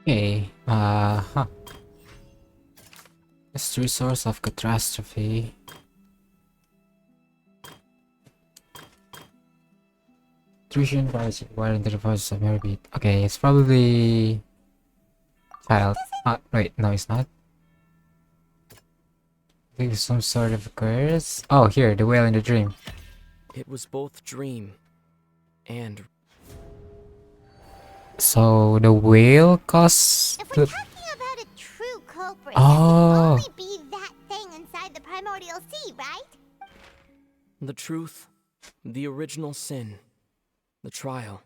Okay, Mystery source of catastrophe. Intrusion virus wired into the process of Mary Beat. Okay, it's probably child. Wait, no, it's not. I think it's some sort of curse. Oh, here, the whale in the dream. It was both dream and... So the whale caused If we're the... talking about a true culprit, it Oh, can only be that thing inside the primordial sea, right? the truth, the original sin, the trial,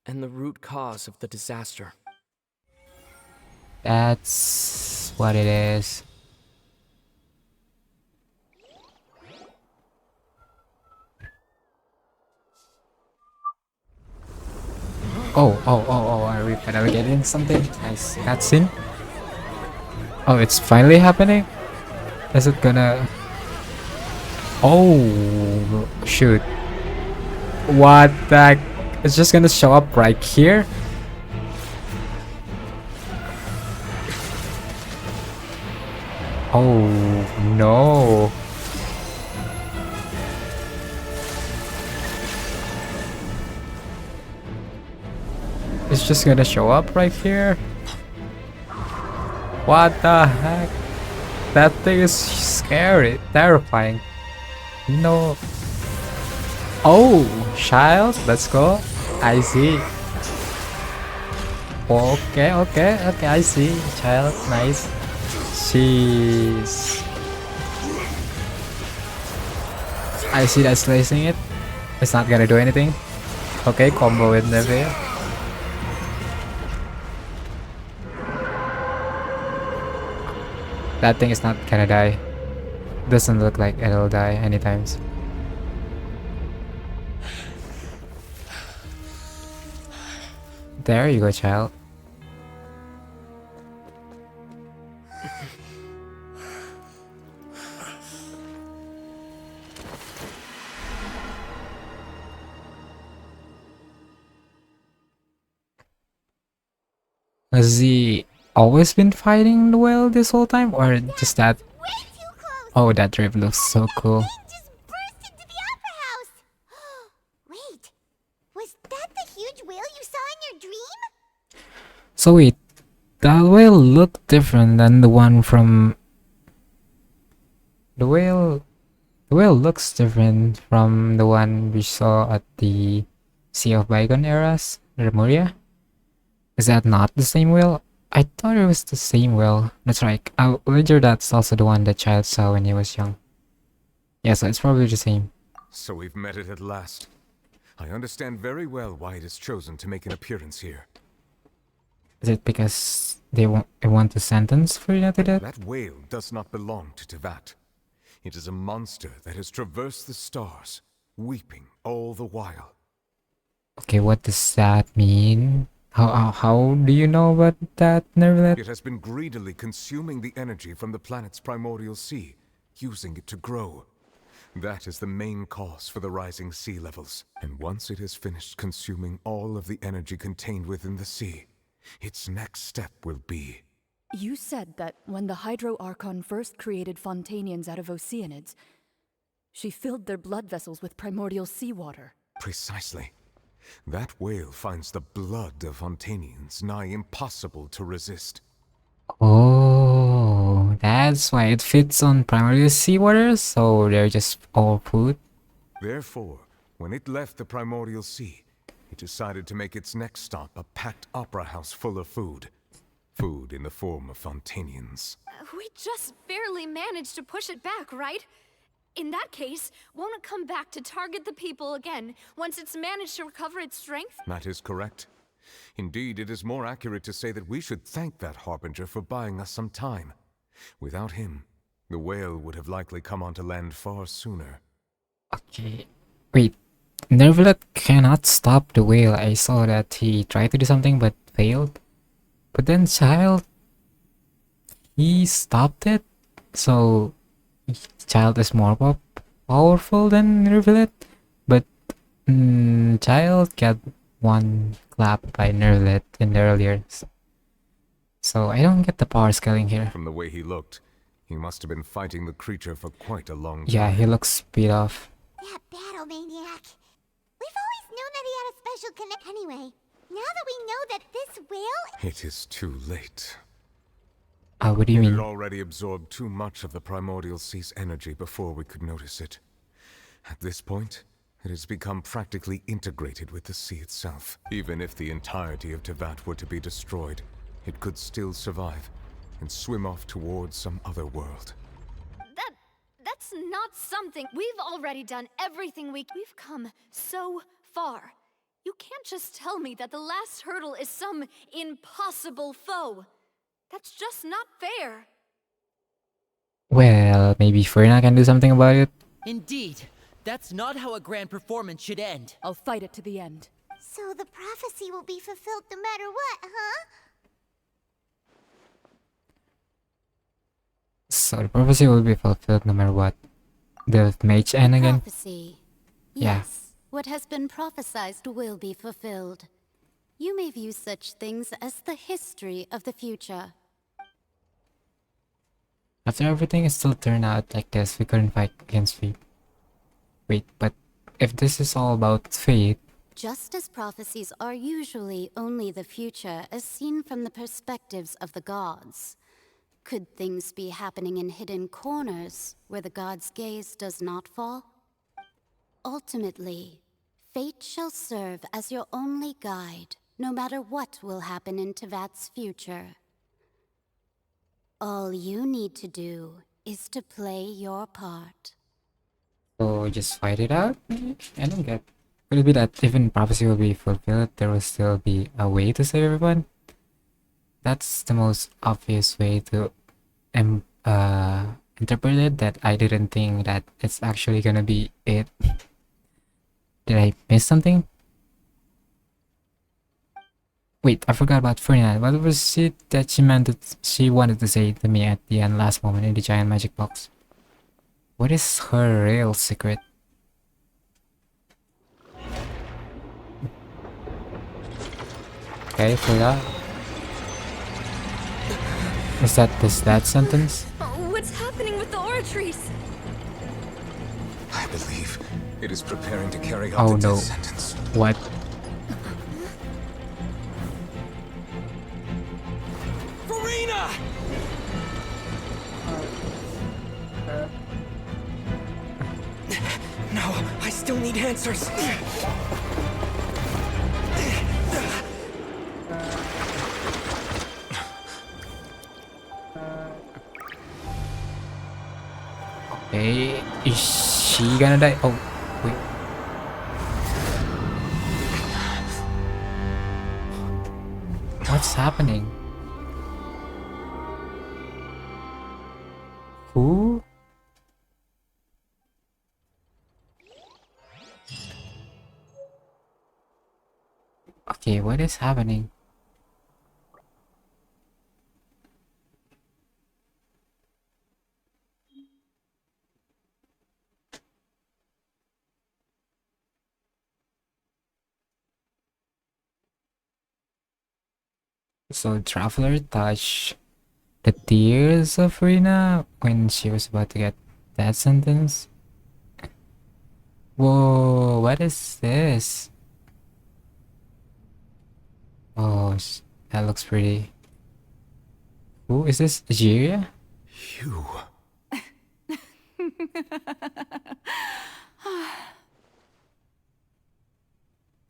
and the root cause of the disaster. that's what it is. Are we finally getting something? Nice cutscene. Oh, it's finally happening? Is it gonna... Oh, shoot. What the heck? It's just gonna show up right here? Oh, no. It's just gonna show up right here? What the heck? That thing is scary, terrifying. No. Oh, child, let's go. I see. Okay, I see. Child, nice. Jeez. I see that slicing it. It's not gonna do anything. Okay, combo with Neve. That thing is not gonna die. Doesn't look like it'll die anytime soon. There you go, child. Has he always been fighting the whale this whole time? Or just that? Way too close! Oh, that drift looks so cool. Thing just burst into the opera house! Wait, was that the huge whale you saw in your dream? So wait, that whale looked different than the one from... The whale looks different from the one we saw at the Sea of Bygone eras, Remuria. Is that not the same whale? I thought it was the same whale. That's right. I'll wager that's also the one the child saw when he was young. Yeah, so it's probably the same. So we've met it at last. I understand very well why it has chosen to make an appearance here. Is it because they want to sentence Frida to death? That whale does not belong to Tevat. It is a monster that has traversed the stars, weeping all the while. Okay, what does that mean? How do you know about that, Nervlet? It has been greedily consuming the energy from the planet's primordial sea, using it to grow. That is the main cause for the rising sea levels. And once it has finished consuming all of the energy contained within the sea, its next step will be... You said that when the Hydro Archon first created Fontanians out of Oceanids, she filled their blood vessels with primordial seawater. Precisely. That whale finds the blood of Fontanians nigh impossible to resist. Oh, that's why it fits on primordial seawater, so they're just all food. Therefore, when it left the primordial sea, it decided to make its next stop a packed opera house full of food. Food in the form of Fontanians. We just barely managed to push it back, right? In that case, won't it come back to target the people again once it's managed to recover its strength? That is correct. Indeed, it is more accurate to say that we should thank that Harbinger for buying us some time. Without him, the whale would have likely come onto land far sooner. Okay, wait. Nervlet cannot stop the whale. I saw that he tried to do something but failed. But then Child, he stopped it. So Child is more powerful than Nervlet. But Child got one clap by Nervlet in the earlier So I don't get the power scaling here. From the way he looked, he must have been fighting the creature for quite a long time. Yeah, he looks beat off. That battle maniac. We've always known that he had a special connect. Anyway, now that we know that this whale. It is too late. What do you It mean? had already absorbed too much of the primordial sea's energy before we could notice it. At this point, it has become practically integrated with the sea itself. Even if the entirety of Tevat were to be destroyed, it could still survive and swim off towards some other world. That's not something. We've already done everything we've come so far. You can't just tell me that the last hurdle is some impossible foe. That's just not fair. Well, maybe Furina can do something about it. Indeed, that's not how a grand performance should end. I'll fight it to the end. So the prophecy will be fulfilled no matter what, huh? So the prophecy will be fulfilled no matter what. The mage end again? Prophecy. Yeah. Yes, what has been prophesied will be fulfilled. You may view such things as the history of the future. After everything, it still turned out like this. We couldn't fight against fate. Wait, but if this is all about fate, Just as prophecies are usually only the future as seen from the perspectives of the gods, could things be happening in hidden corners where the gods' gaze does not fall? Ultimately, fate shall serve as your only guide, no matter what will happen in Tevat's future. All you need to do is to play your part. so just fight it out? I don't get. Could it be that even prophecy will be fulfilled, there will still be a way to save everyone? That's the most obvious way to interpret it, that I didn't think that it's actually gonna be it. Did I miss something? Wait, I forgot about Ferdinand. What was it that she wanted to say to me at the end last moment in the giant magic box? What is her real secret? Okay, for that. Is that sentence? Oh, what's happening with the oratories? I believe it is preparing to carry out Oh the no. death sentence. What? Farina! No, I still need answers. Okay, is she gonna die? Oh, wait. What's happening? Who? Okay, what is happening? So Traveler touched the tears of Rina when she was about to get that sentence. Whoa, what is this? Oh, that looks pretty. Who is this? Jiria? You.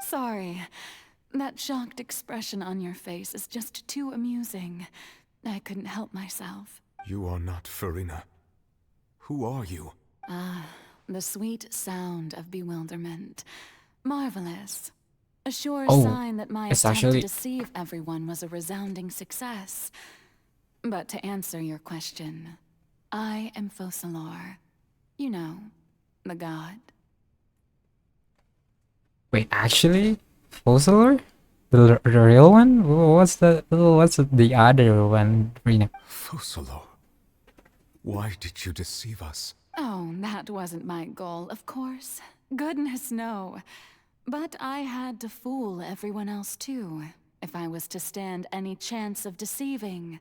Sorry. That shocked expression on your face is just too amusing. I couldn't help myself. You are not Farina. Who are you? The sweet sound of bewilderment. Marvelous. A sure Oh, sign that my it's attempt actually- to deceive everyone was a resounding success. But to answer your question, I am Focalor. You know, the god. Wait, actually? Fossilor? The real one? What's the other one, Rina? Focalor. Why did you deceive us? Oh, that wasn't my goal, of course. Goodness, no. But I had to fool everyone else too. if I was to stand any chance of deceiving.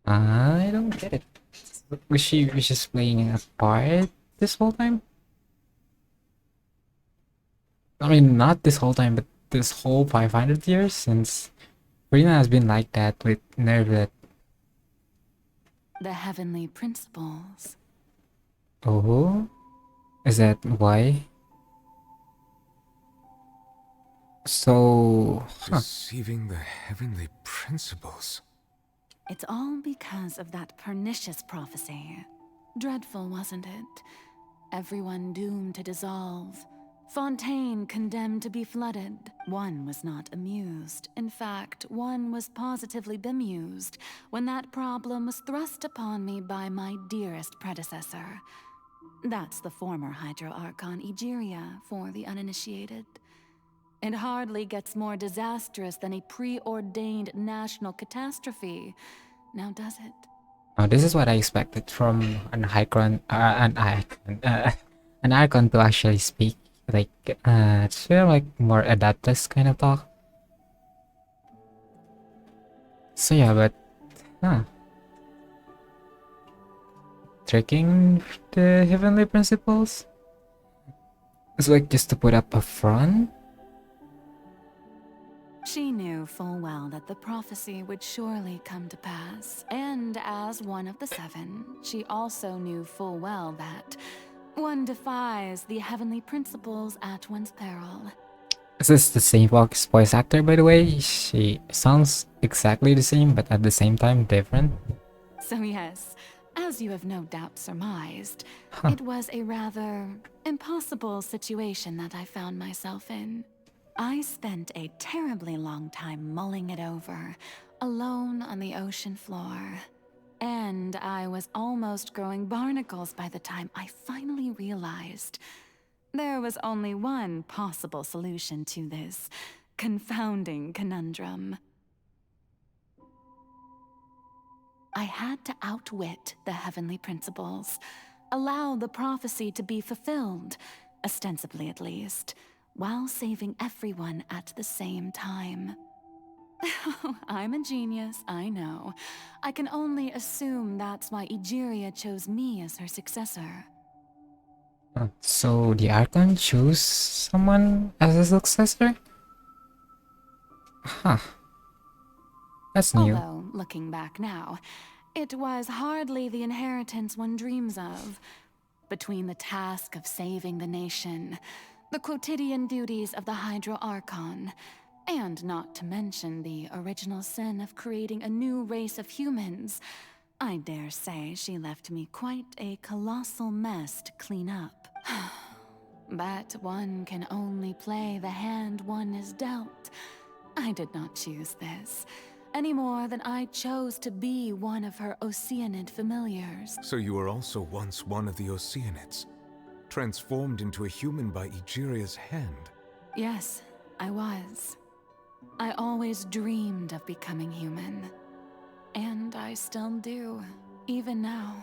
I don't get it. Was she just playing a part this whole time? I mean, not this whole time, but this whole 500 years since Rina has been like that with Nervlet. The heavenly principles. Oh, is that why? So, Receiving the heavenly principles. It's all because of that pernicious prophecy. Dreadful, wasn't it? Everyone doomed to dissolve. Fontaine condemned to be flooded. One was not amused. In fact, one was positively bemused when that problem was thrust upon me by my dearest predecessor. That's the former Hydro Archon Egeria for the uninitiated. It hardly gets more disastrous than a preordained national catastrophe, now does it? oh, this is what I expected from an icon to actually speak. Like, it's feel like more adaptist kind of talk. So yeah, but, huh. Tricking the heavenly principles? It's like just to put up a front? She knew full well that the prophecy would surely come to pass, and as one of the seven, she also knew full well that one defies the heavenly principles at one's peril. Is this the same voice actor, by the way? She sounds exactly the same, but at the same time different. So yes, as you have no doubt surmised, Huh. it was a rather impossible situation that I found myself in. I spent a terribly long time mulling it over, alone on the ocean floor. And I was almost growing barnacles by the time I finally realized there was only one possible solution to this confounding conundrum. I had to outwit the heavenly principles, allow the prophecy to be fulfilled, ostensibly at least, while saving everyone at the same time. I'm a genius, I know. I can only assume that's why Egeria chose me as her successor. So the Archon chose someone as a successor? Huh. That's new. Although, looking back now, it was hardly the inheritance one dreams of. Between the task of saving the nation, the quotidian duties of the Hydro Archon, and not to mention the original sin of creating a new race of humans, I dare say she left me quite a colossal mess to clean up. But one can only play the hand one is dealt. I did not choose this, any more than I chose to be one of her Oceanid familiars. So you were also once one of the Oceanids, transformed into a human by Egeria's hand. Yes, I was. I always dreamed of becoming human. And I still do, even now.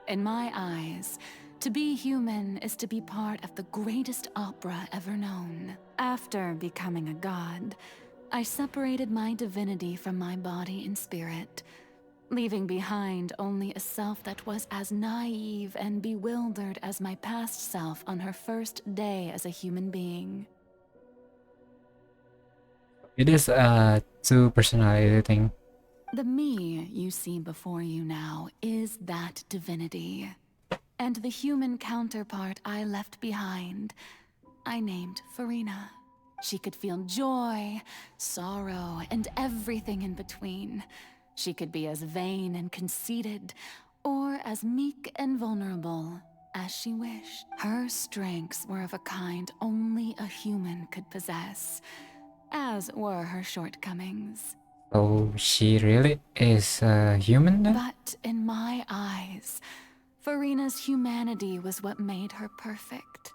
In my eyes, to be human is to be part of the greatest opera ever known. After becoming a god, I separated my divinity from my body and spirit, leaving behind only a self that was as naive and bewildered as my past self on her first day as a human being. It is a two-personality thing. The me you see before you now is that divinity. And the human counterpart I left behind, I named Farina. She could feel joy, sorrow, and everything in between. She could be as vain and conceited, or as meek and vulnerable as she wished. Her strengths were of a kind only a human could possess, as were her shortcomings. So she really is a human then? But in my eyes, Farina's humanity was what made her perfect.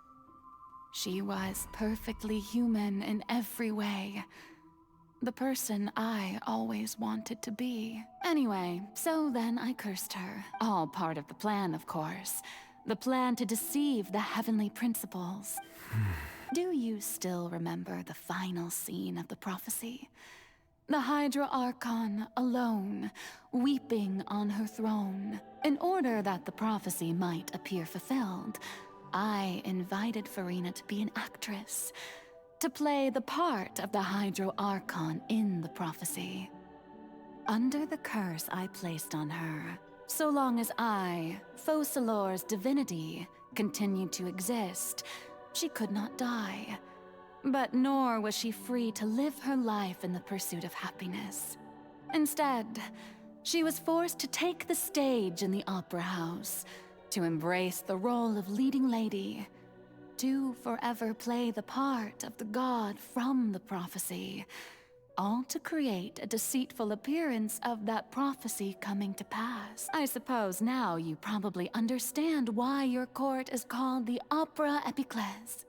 She was perfectly human in every way. The person I always wanted to be. Anyway, so then I cursed her. All part of the plan, of course. The plan to deceive the heavenly principles. Do you still remember the final scene of the prophecy? The Hydra Archon alone, weeping on her throne. In order that the prophecy might appear fulfilled, I invited Farina to be an actress, to play the part of the Hydro Archon in the prophecy. Under the curse I placed on her, so long as I, Focalor's divinity, continued to exist, she could not die. But nor was she free to live her life in the pursuit of happiness. Instead, she was forced to take the stage in the opera house, to embrace the role of leading lady, to forever play the part of the god from the prophecy, all to create a deceitful appearance of that prophecy coming to pass. I suppose now you probably understand why your court is called the Opera Epiclese.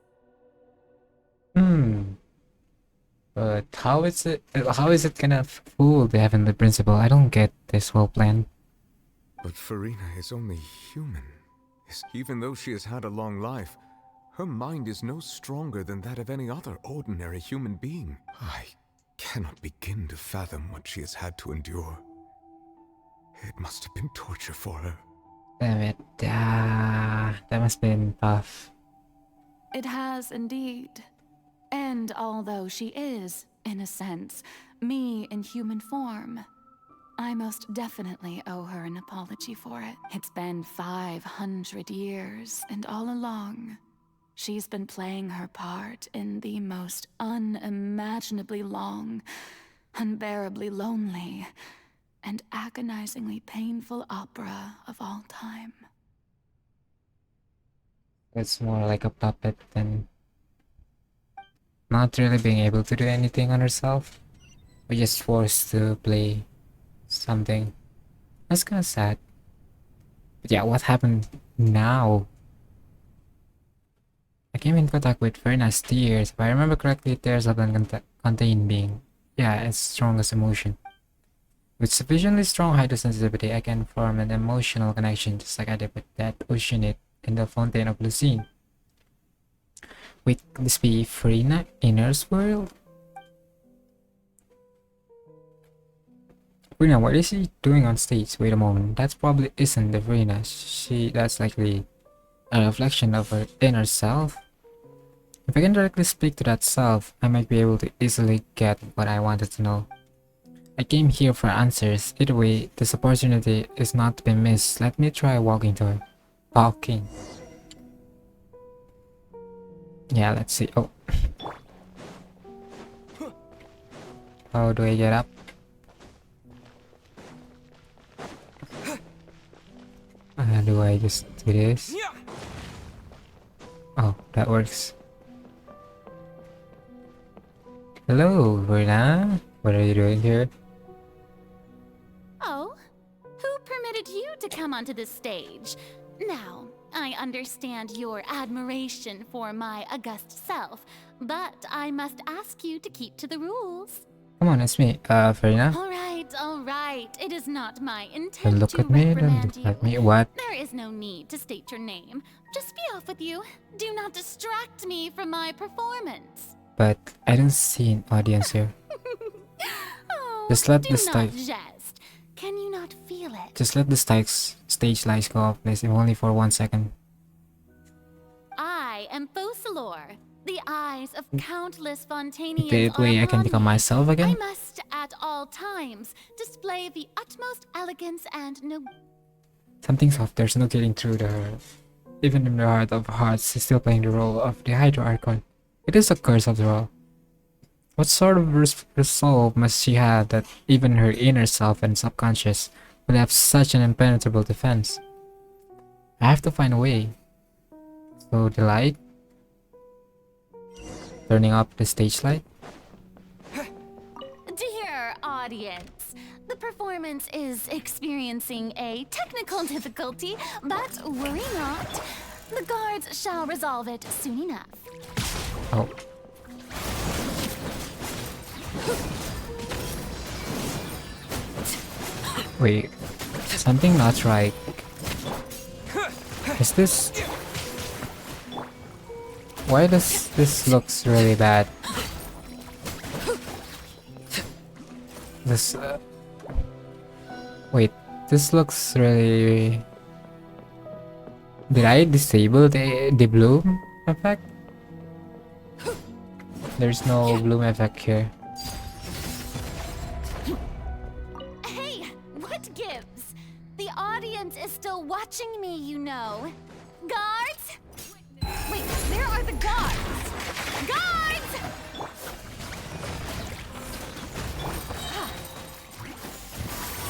But how is it gonna fool the Heavenly Principle? I don't get this whole plan. But Farina is only human. Even though she has had a long life, her mind is no stronger than that of any other ordinary human being. I cannot begin to fathom what she has had to endure. It must have been torture for her. Damn it. That must have been tough. It has indeed. And although she is, in a sense, me in human form, I most definitely owe her an apology for it. It's been 500 years, and all along, she's been playing her part in the most unimaginably long, unbearably lonely, and agonizingly painful opera of all time. It's more like a puppet than not really being able to do anything on herself. We're just forced to play something. That's kind of sad. But yeah, what happened now? I came in contact with very nice tears. If I remember correctly, tears often contain being, its strongest emotion. With sufficiently strong hydrosensitivity, I can form an emotional connection just like I did with that oceanite in the Fountain of Lucine. Wait, could this be Farina Inner's world? Farina, what is she doing on stage? Wait a moment, that probably isn't the Farina. That's likely a reflection of her inner self. If I can directly speak to that self, I might be able to easily get what I wanted to know. I came here for answers. Either way, this opportunity is not to be missed. Let me try walking to her. Talking. Yeah, let's see. Oh. How do I get up? Do I just do this? Oh, that works. Hello, Verna. What are you doing here? Oh? Who permitted you to come onto this stage? Now, I understand your admiration for my august self, but I must ask you to keep to the rules. Come on, it's me, Verna. All right. It is not my Don't intent look to at me, don't reprimand look at you. me. What? There is no need to state your name. Just be off with you. Do not distract me from my performance. But I don't see an audience here. Oh, Just let do the not stage. jest. Can you not feel it? Just let the stage lights go off, please, if only for 1 second. I am Focalor. The eyes of countless Fontanians That are way I can upon become me. myself again. I must, at all times, display the utmost elegance and Something's off. There's no getting through to her. Even in the heart of hearts, she's still playing the role of the Hydro Archon. It is a curse after all. What sort of resolve must she have that even her inner self and subconscious would have such an impenetrable defense? I have to find a way. So the light? Turning up the stage light? Dear audience, the performance is experiencing a technical difficulty, but worry not. The guards shall resolve it soon enough. Oh. Wait, something not right. Is this... Why does this looks really bad? This wait, this looks really. Did I disable the bloom effect? There's no bloom effect here. Hey, what gives? The audience is still watching me, you know. Guards? Wait, where are the guards? Guards!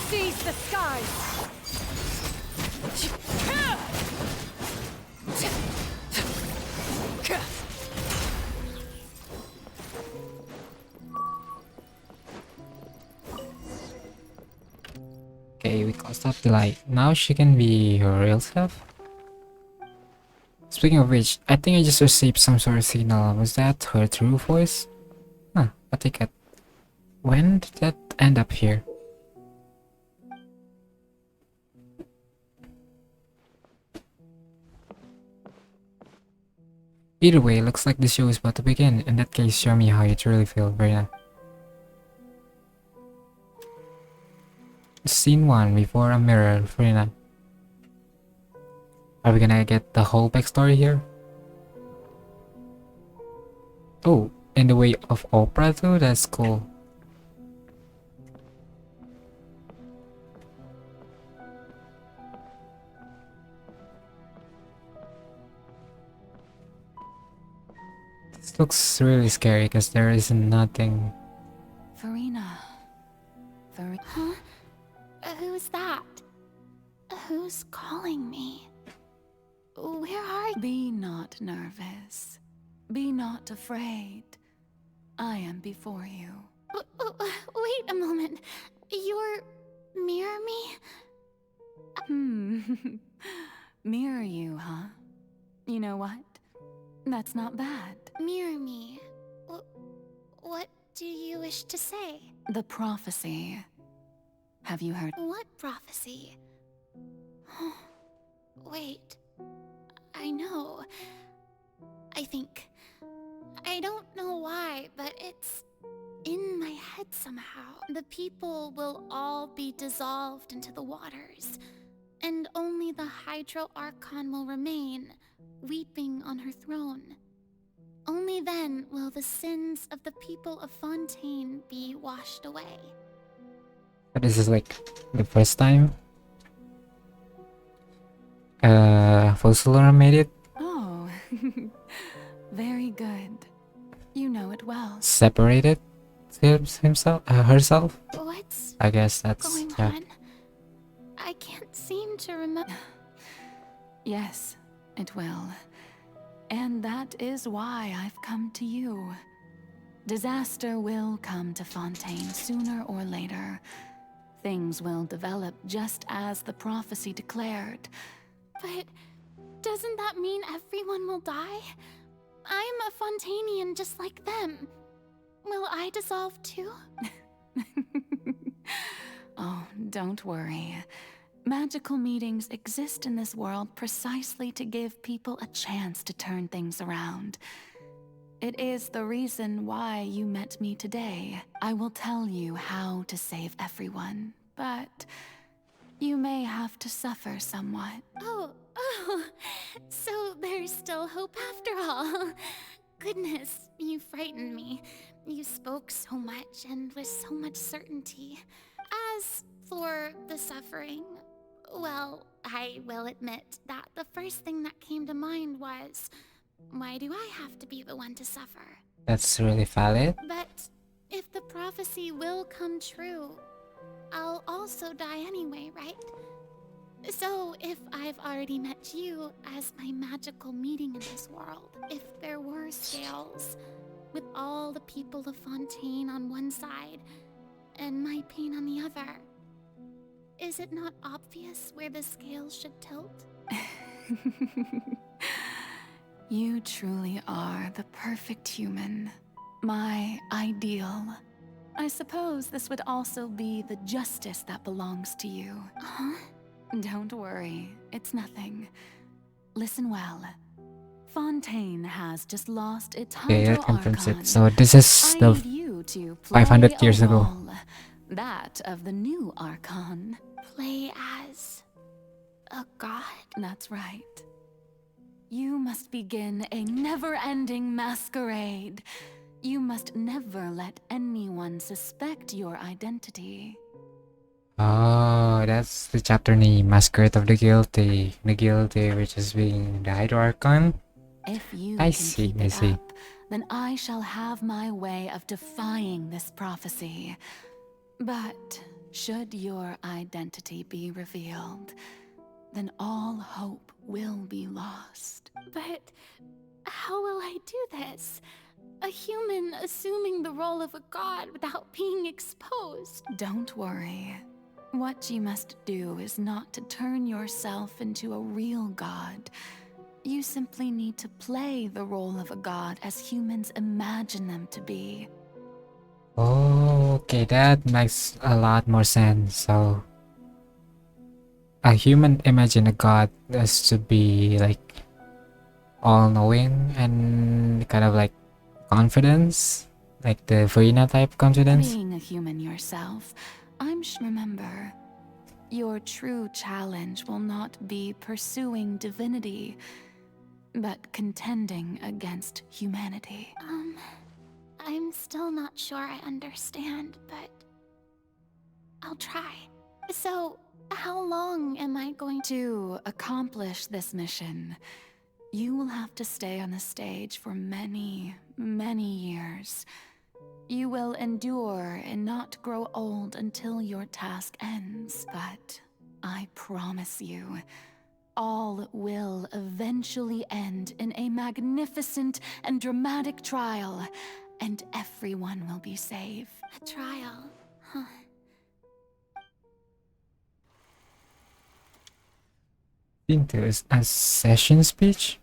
Seize the skies! Okay, we closed up the light. Now she can be her real self. Speaking of which, I think I just received some sort of signal. Was that her true voice? Huh, I take it. When did that end up here? Either way, looks like the show is about to begin. In that case, show me how you truly feel, Verena. Scene 1, before a mirror, Verena. Are we gonna get the whole backstory here? Oh, in the way of opera too? That's cool. This looks really scary because there is nothing. Verena. Huh? Who's that? Who's calling me? Where are you? Be not nervous. Be not afraid. I am before you. Wait a moment. You're... mirror me? Mirror you, huh? You know what? That's not bad. Mirror me. What do you wish to say? The prophecy. Have you heard? What prophecy? Wait. I know. I think. I don't know why, but it's in my head somehow. The people will all be dissolved into the waters, and only the Hydro Archon will remain, weeping on her throne. Only then will the sins of the people of Fontaine be washed away. But this is like the first time Fossilor made it. Oh, very good. You know it well. Separated herself. What's I guess that's going yeah. on? I can't seem to remember. Yes, it will. And that is why I've come to you. Disaster will come to Fontaine sooner or later. Things will develop just as the prophecy declared. But doesn't that mean everyone will die? I'm a Fontainian just like them. Will I dissolve too? Oh, don't worry. Magical meetings exist in this world precisely to give people a chance to turn things around. It is the reason why you met me today. I will tell you how to save everyone, but you may have to suffer somewhat. Oh, so there's still hope after all. Goodness, you frightened me. You spoke so much and with so much certainty. As for the suffering, well, I will admit that the first thing that came to mind was, why do I have to be the one to suffer? That's really valid. But if the prophecy will come true, I'll also die anyway, right? So if I've already met you as my magical meeting in this world, if there were scales, with all the people of Fontaine on one side, and my pain on the other, is it not obvious where the scales should tilt? You truly are the perfect human. My ideal. I suppose this would also be the justice that belongs to you. Huh? Don't worry, it's nothing. Listen well. Fontaine has just lost its Okay, Hydro that confirms Archon. it. So this is I the need you to play 500 years a ago. role, that of the new Archon. Play as a god? That's right. You must begin a never-ending masquerade. You must never let anyone suspect your identity. Oh, that's the chapter name, Masquerade of the Guilty. The Guilty, which is being the Hydro Archon. If you I can see, keep I it see. up, then I shall have my way of defying this prophecy. But should your identity be revealed, then all hope will be lost. But how will I do this? A human assuming the role of a god without being exposed. Don't worry. What you must do is not to turn yourself into a real god. You simply need to play the role of a god as humans imagine them to be. Oh, okay, that makes a lot more sense. So, a human imagine a god as to be like all-knowing and kind of like confidence, like the Verena type confidence. Being a human yourself, remember, your true challenge will not be pursuing divinity, but contending against humanity. I'm still not sure I understand, but I'll try. So, how long am I going To accomplish this mission, you will have to stay on the stage for many, many years. You will endure and not grow old until your task ends. But I promise you, all will eventually end in a magnificent and dramatic trial, and everyone will be safe. A trial, huh? Into a session speech?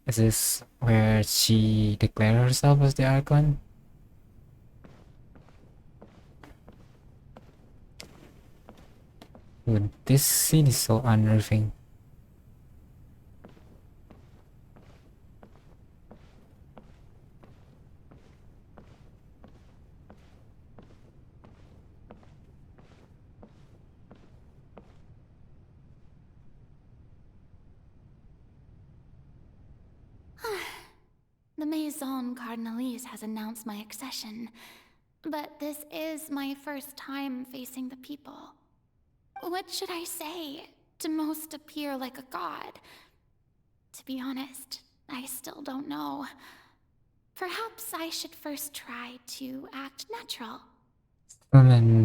Is this where she declared herself as the Archon? Dude, this scene is so unnerving. The Maison Cardinalise has announced my accession, but this is my first time facing the people. What should I say to most appear like a god? To be honest, I still don't know. Perhaps I should first try to act natural.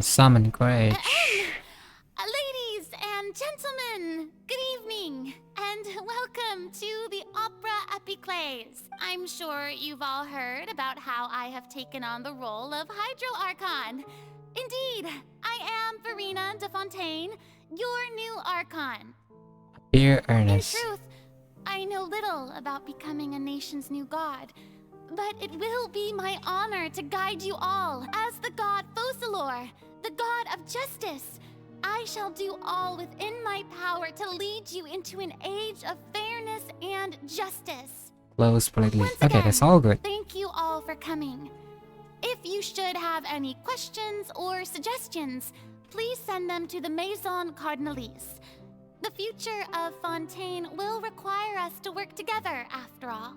Summon courage. Ladies and gentlemen, good evening, and welcome to the Opera Epiclese. I'm sure you've all heard about how I have taken on the role of Hydro Archon. Indeed, I am Verena de Fontaine, your new Archon. Dear In Ernest. truth, I know little about becoming a nation's new god, but it will be my honor to guide you all as the god Focalor, the god of justice. I shall do all within my power to lead you into an age of fairness and justice. Close politely. Once Okay, again, that's all good. Thank you all for coming. If you should have any questions or suggestions, please send them to the Maison Cardinalise. The future of Fontaine will require us to work together, after all.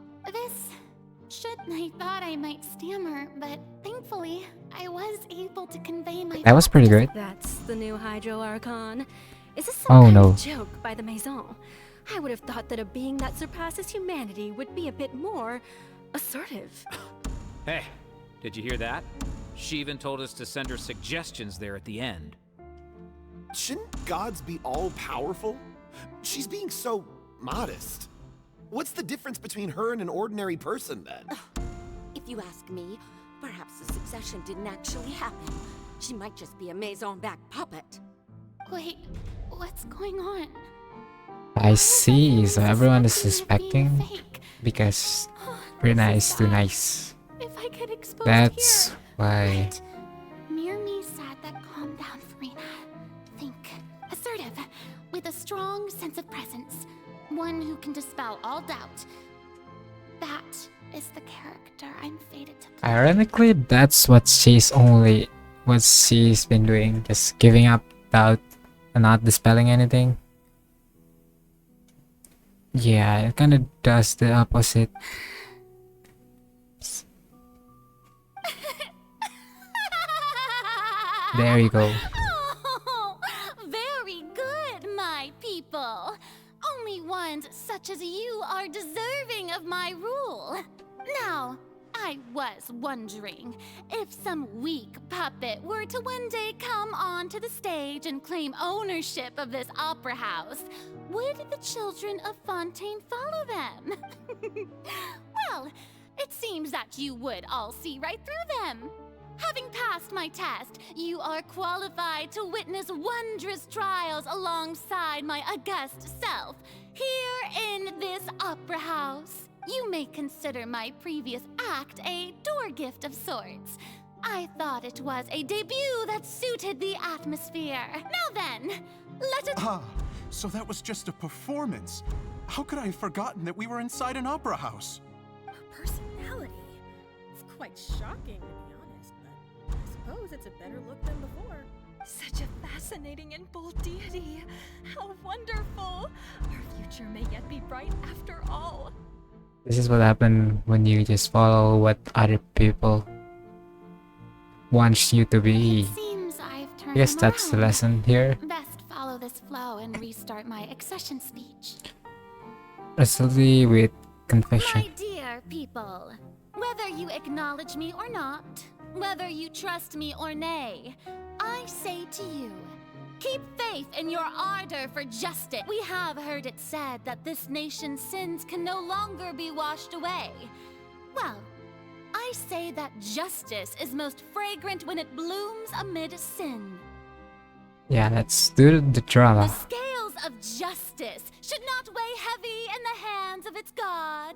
I thought I might stammer, but thankfully, I was able to convey my That was pretty good. That's the new Hydro Archon. Is this some Oh kind no. of joke by the Maison? I would have thought that a being that surpasses humanity would be a bit more assertive. Hey, did you hear that? She even told us to send her suggestions there at the end. Shouldn't gods be all-powerful? She's being so modest. What's the difference between her and an ordinary person, then? If you ask me, perhaps the succession didn't actually happen. She might just be a Maison-back puppet. Wait, what's going on? I see, so everyone is This happening of being suspecting fake. because This Verena is is too bad. nice. If I get exposed That's here. why. Wait. Near me sat that calm down Farina. Think. Assertive. With a strong sense of presence. one who can dispel all doubt. That is the character I'm fated to play. Ironically, that's what she's been doing, just giving up doubt and not dispelling anything. Yeah, it kind of does the opposite. There you go. Oh, very good, my people. Only ones such as you are deserving of my rule. Now, I was wondering if some weak puppet were to one day come onto the stage and claim ownership of this opera house, would the children of Fontaine follow them? Well, it seems that you would all see right through them. Having passed my test, you are qualified to witness wondrous trials alongside my august self, here in this opera house. You may consider my previous act a door gift of sorts. I thought it was a debut that suited the atmosphere. Now then, let it— Ah, so that was just a performance. How could I have forgotten that we were inside an opera house? A personality? It's quite shocking, to be honest, but I suppose it's a better look than before. Such a fascinating and bold deity. How wonderful! Our future may yet be bright after all. This is what happened when you just follow what other people want you to be. It seems I've I turned guess that's the around. lesson here. Best follow this flow and restart my accession speech. Especially with confession. My dear people, whether you acknowledge me or not, whether you trust me or nay, I say to you, keep faith in your ardor for justice. We have heard it said that this nation's sins can no longer be washed away. Well, I say that justice is most fragrant when it blooms amid sin. Yeah, let's do the The drama. scales of justice should not weigh heavy in the hands of its God.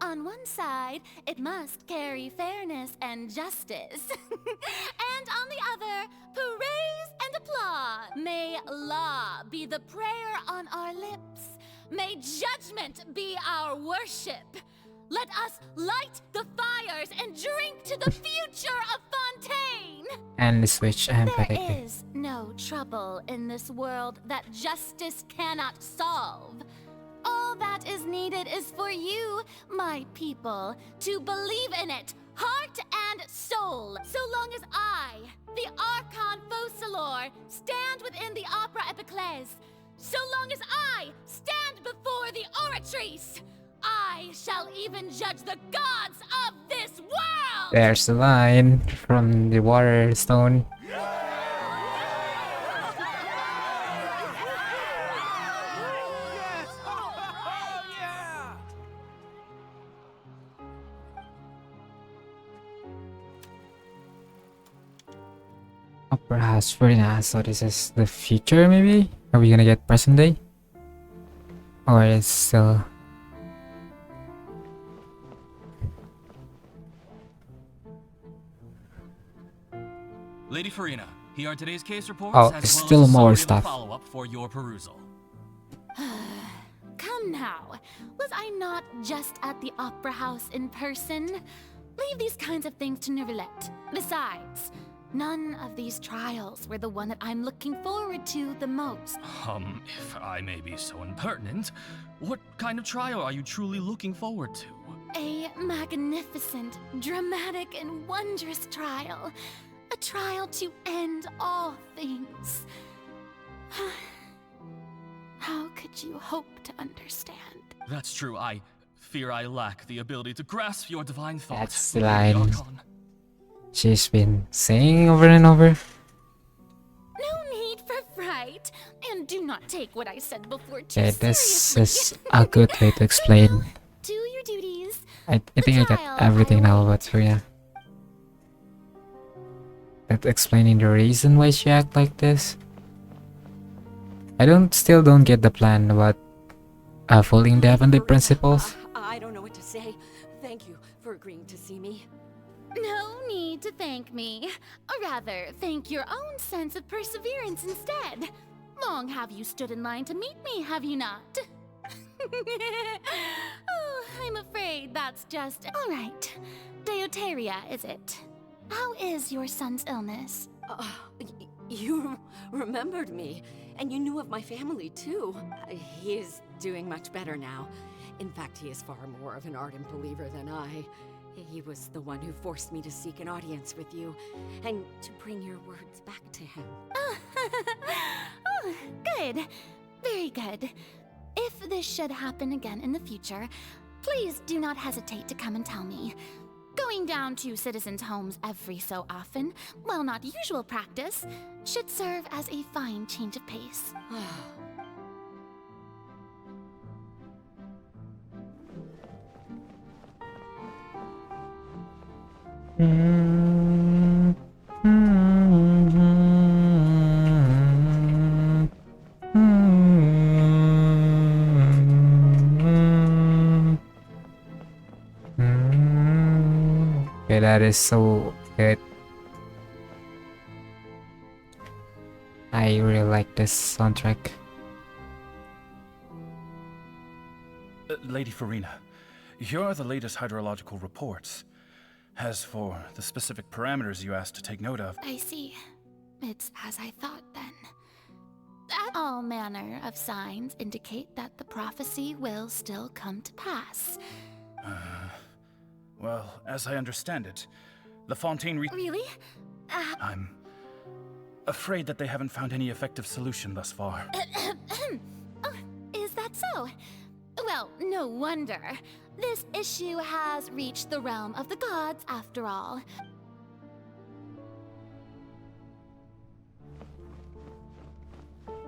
On one side, it must carry fairness and justice. And on the other, praise and applause. May law be the prayer on our lips. May judgment be our worship. Let us light the fires and drink to the future of Fontaine. And the switch There emphatically. is no trouble in this world that justice cannot solve. All that is needed is for you, my people, to believe in it, heart and soul. So long as I, the Archon Focalor, stand within the Opera Epiclese, so long as I stand before the Oratrice, I shall even judge the gods of this world! There's the line from the water stone. Opera House Verena. So this is the future, maybe? Are we gonna get present day? Or it's still... Lady Farina, here are today's case reports, Oh, as there's well still as a more summary of the stuff. follow-up for your perusal. Come now, was I not just at the Opera House in person? Leave these kinds of things to Neuvillette. Besides, none of these trials were the one that I'm looking forward to the most. If I may be so impertinent, what kind of trial are you truly looking forward to? A magnificent, dramatic, and wondrous trial. A trial to end all things. How could you hope to understand? That's true, I fear I lack the ability to grasp your divine thought. That's the Lady line Archon. she's been saying over and over. No need for fright, and do not take what I said before too Okay, this seriously. is a good way to explain. Do your duties. I think I got everything now about Verena. That explaining the reason why she act like this. I still don't get the plan about following the heavenly principles. I don't know what to say. Thank you for agreeing to see me. No need to thank me. Or rather, thank your own sense of perseverance instead. Long have you stood in line to meet me, have you not? Oh, I'm afraid that's just... All right. Deuteria, is it? How is your son's illness? You remembered me, and you knew of my family too. He is doing much better now. In fact, he is far more of an ardent believer than I. He was the one who forced me to seek an audience with you, and to bring your words back to him. Oh, good. Very good. If this should happen again in the future, please do not hesitate to come and tell me. Going down to citizens' homes every so often, while not usual practice, should serve as a fine change of pace. Okay, that is so good. I really like this soundtrack. Lady Farina, here are the latest hydrological reports. As for the specific parameters you asked to take note of... I see. It's as I thought then. All manner of signs indicate that the prophecy will still come to pass. Well, as I understand it, the Fontaine... Really? I'm afraid that they haven't found any effective solution thus far. Oh, is that so? Well, no wonder. This issue has reached the realm of the gods, after all.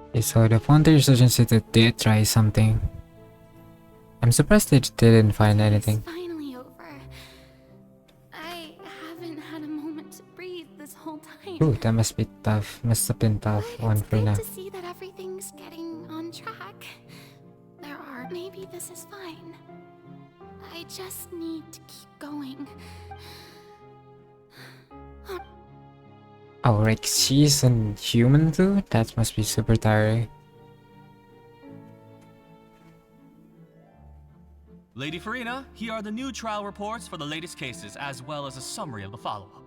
Okay, so the Fontaine Resurgence did try something. I'm surprised they didn't find anything. It's finally over. I haven't had a moment to breathe this whole time. Ooh, that must be tough. Must have been tough one for now. To see that everything's getting on track. There are... Maybe this is fine. I just need to keep going. Oh, like she's a human too? That must be super tiring. Lady Farina, here are the new trial reports for the latest cases, as well as a summary of the follow-up.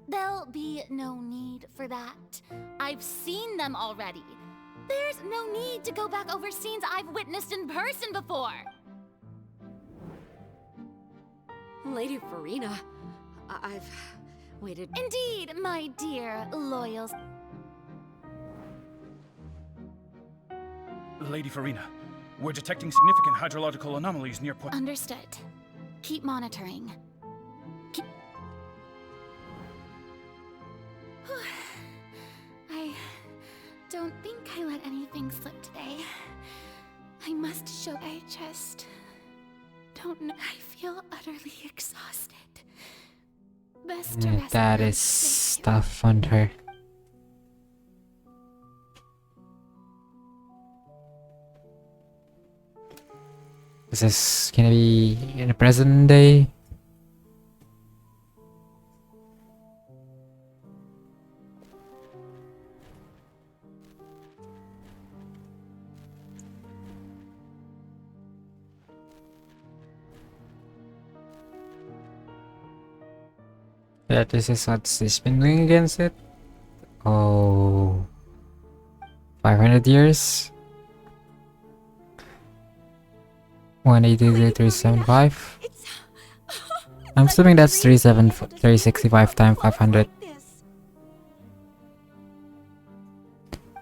There'll be no need for that. I've seen them already. There's no need to go back over scenes I've witnessed in person before. Lady Farina, I've waited... Indeed, my dear loyal... Lady Farina, we're detecting significant hydrological anomalies near Point... Understood. Keep monitoring. I don't think I let anything slip today. I must show... I just... don't know. I feel utterly exhausted. Best to rest. That is tough on her. This is gonna be in the present day. Yeah, this is what she's been doing against it. Oh, 500 years. 180 to 375. I'm assuming that's 365 times 500.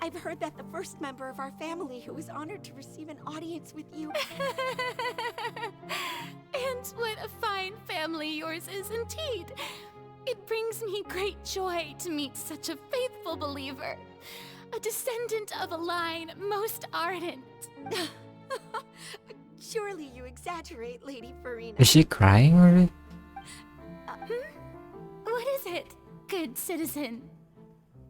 I've heard that the first member of our family who was honored to receive an audience with you. And what a fine family yours is indeed. It brings me great joy to meet such a faithful believer. A descendant of a line most ardent. Surely you exaggerate, Lady Farina. Is she crying already? What is it, good citizen?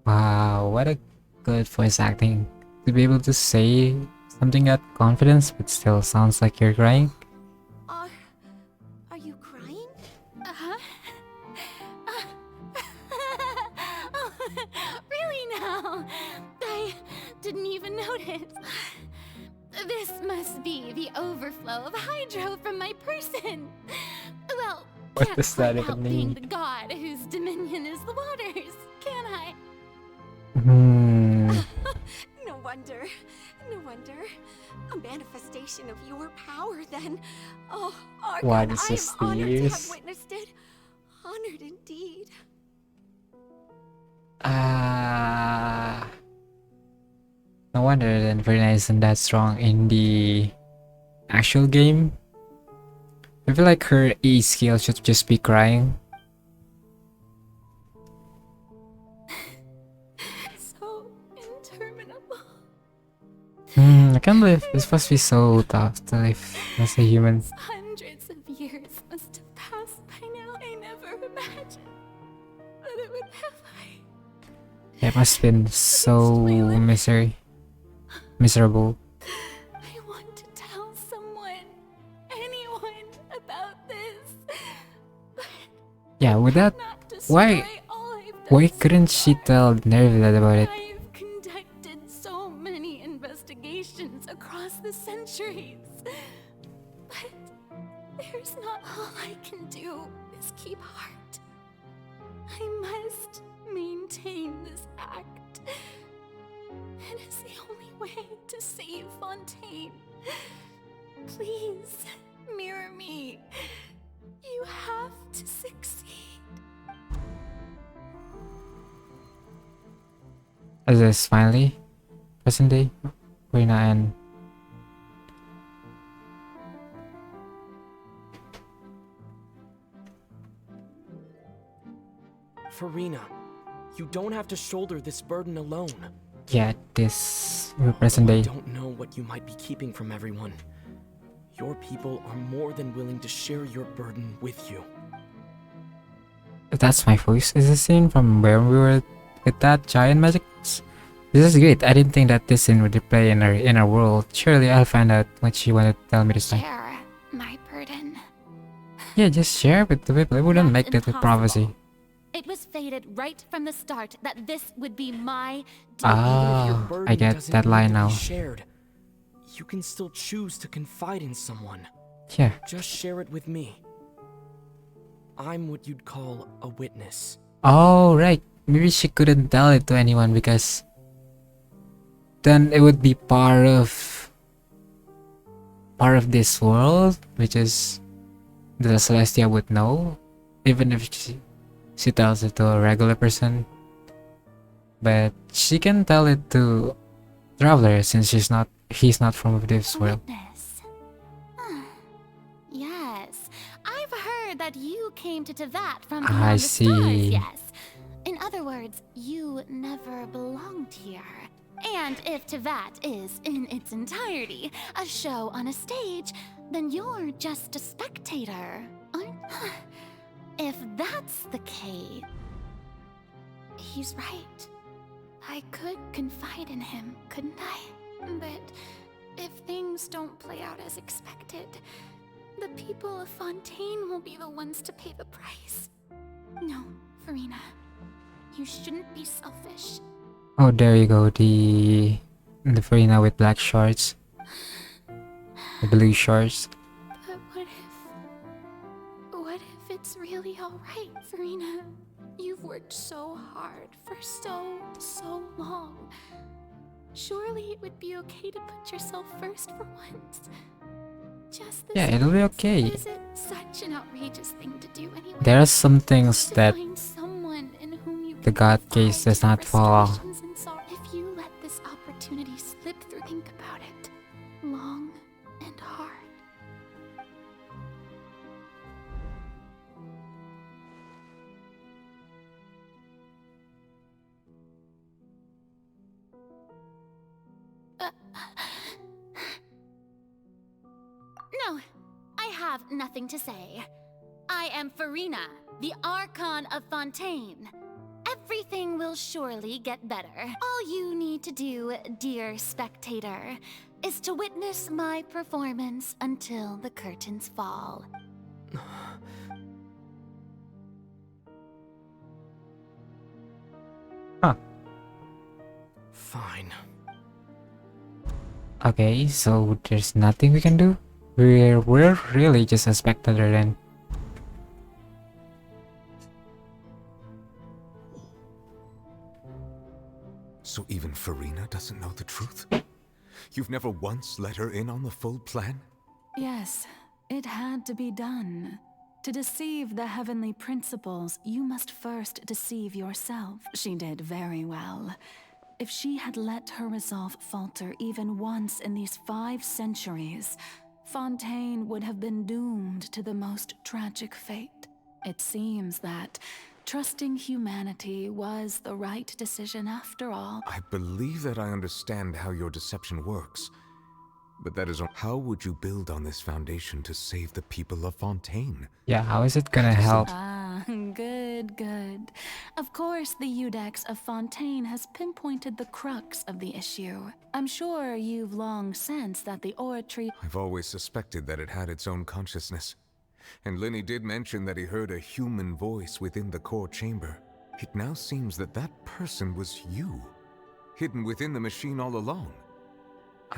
Wow, what a good voice acting. To be able to say something at confidence but still sounds like you're crying. Are you crying? Oh, really now? I didn't even notice. This must be the overflow of hydro from my person. Well, What can't does that quite even help being mean? the god whose dominion is the waters, can I? No wonder. No wonder. A manifestation of your power, then. Oh, What Archon, is I am this, honored to have this? witnessed it. Honored indeed. No wonder then Verena isn't that strong in the actual game. I feel like her E skill should just be crying. So interminable. I can't believe this must be so tough to live as a human. Hundreds of years must have passed by now. I never imagined that it would have It must have been so miserable. I want to tell someone, anyone about this. Yeah, with that, why couldn't she tell Nervila about it? I've conducted so many investigations across the centuries. But there's not all I can do is keep heart. I must maintain this act. It is the only way to save Fontaine. Please, mirror me. You have to succeed. Is this finally present day? Verena and Farina, you don't have to shoulder this burden alone. yeah, this present day. I don't know what you might be keeping from everyone. Your people are more than willing to share your burden with you. That's my voice. Is this scene from where we were with that giant magic? This is great. I didn't think that this scene would replay in our world. Surely I'll find out what she wanted to tell me this time. Share my burden. Yeah, just share with the people. It wouldn't make that with prophecy. It was fated right from the start that this would be my Ah, I get that line now. Shared. You can still choose to confide in someone. Yeah. Just share it with me. I'm what you'd call a witness. Oh, right. Maybe she couldn't tell it to anyone because then it would be part of this world, which is the Celestia would know, even if she tells it to a regular person. But she can tell it to Traveler since he's not from this world. Yes, I've heard that you came to Tevat from I beyond the stars, see. yes. In other words, you never belonged here. And if Tevat is, in its entirety, a show on a stage, then you're just a spectator, aren't you? If that's the case... He's right. I could confide in him, couldn't I? But if things don't play out as expected, the people of Fontaine will be the ones to pay the price. No, Farina. You shouldn't be selfish. Oh, there you go. The Farina with black shorts, the blue shorts. But what if it's really alright, Farina? You've worked so hard for so long. Surely it would be okay to put yourself first for once. Just this Yeah, it'll be once. okay. Is it such an outrageous thing to do anyway? There are some things To that find someone in whom you the God case does not fall. frustrations and sorrow. If you let this opportunity slip through, think about it. Long and hard. No, I have nothing to say. I am Farina, the Archon of Fontaine. Everything will surely get better. All you need to do, dear spectator, is to witness my performance until the curtains fall. Fine. Okay, so there's nothing we can do? We're really just a spectator then. So even Farina doesn't know the truth? You've never once let her in on the full plan? Yes, it had to be done. To deceive the heavenly principles, you must first deceive yourself. She did very well. If she had let her resolve falter even once in these 5 centuries, Fontaine would have been doomed to the most tragic fate. It seems that trusting humanity was the right decision after all. I believe that I understand how your deception works. But that is how would you build on this foundation to save the people of Fontaine? Yeah, how is it gonna help? Ah, good. Of course, the Iudex of Fontaine has pinpointed the crux of the issue. I'm sure you've long sensed that the oratory... I've always suspected that it had its own consciousness. And Lenny did mention that he heard a human voice within the core chamber. It now seems that that person was you, hidden within the machine all along.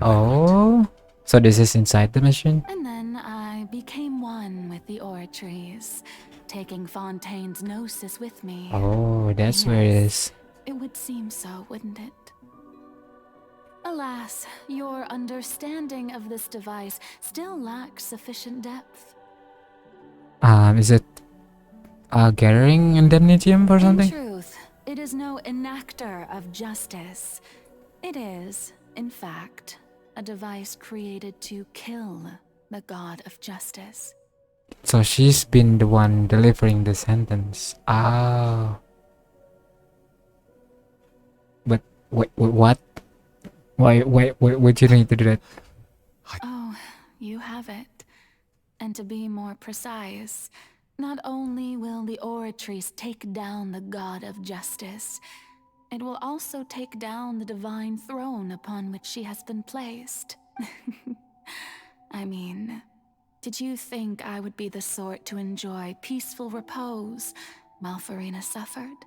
Oh, so this is inside the machine? And then I became one with the oratories, taking Fontaine's gnosis with me. Oh, that's where it is. It would seem so, wouldn't it? Alas, your understanding of this device still lacks sufficient depth. Is it gathering indemnitium or something? In truth, it is no enactor of justice. It is, in fact, a device created to kill the god of justice. So she's been the one delivering the sentence. Ah. But wait, what? Why would you need to do that? Oh, you have it. And to be more precise, not only will the oratories take down the god of justice, it will also take down the divine throne upon which she has been placed. I mean, did you think I would be the sort to enjoy peaceful repose while Farina suffered?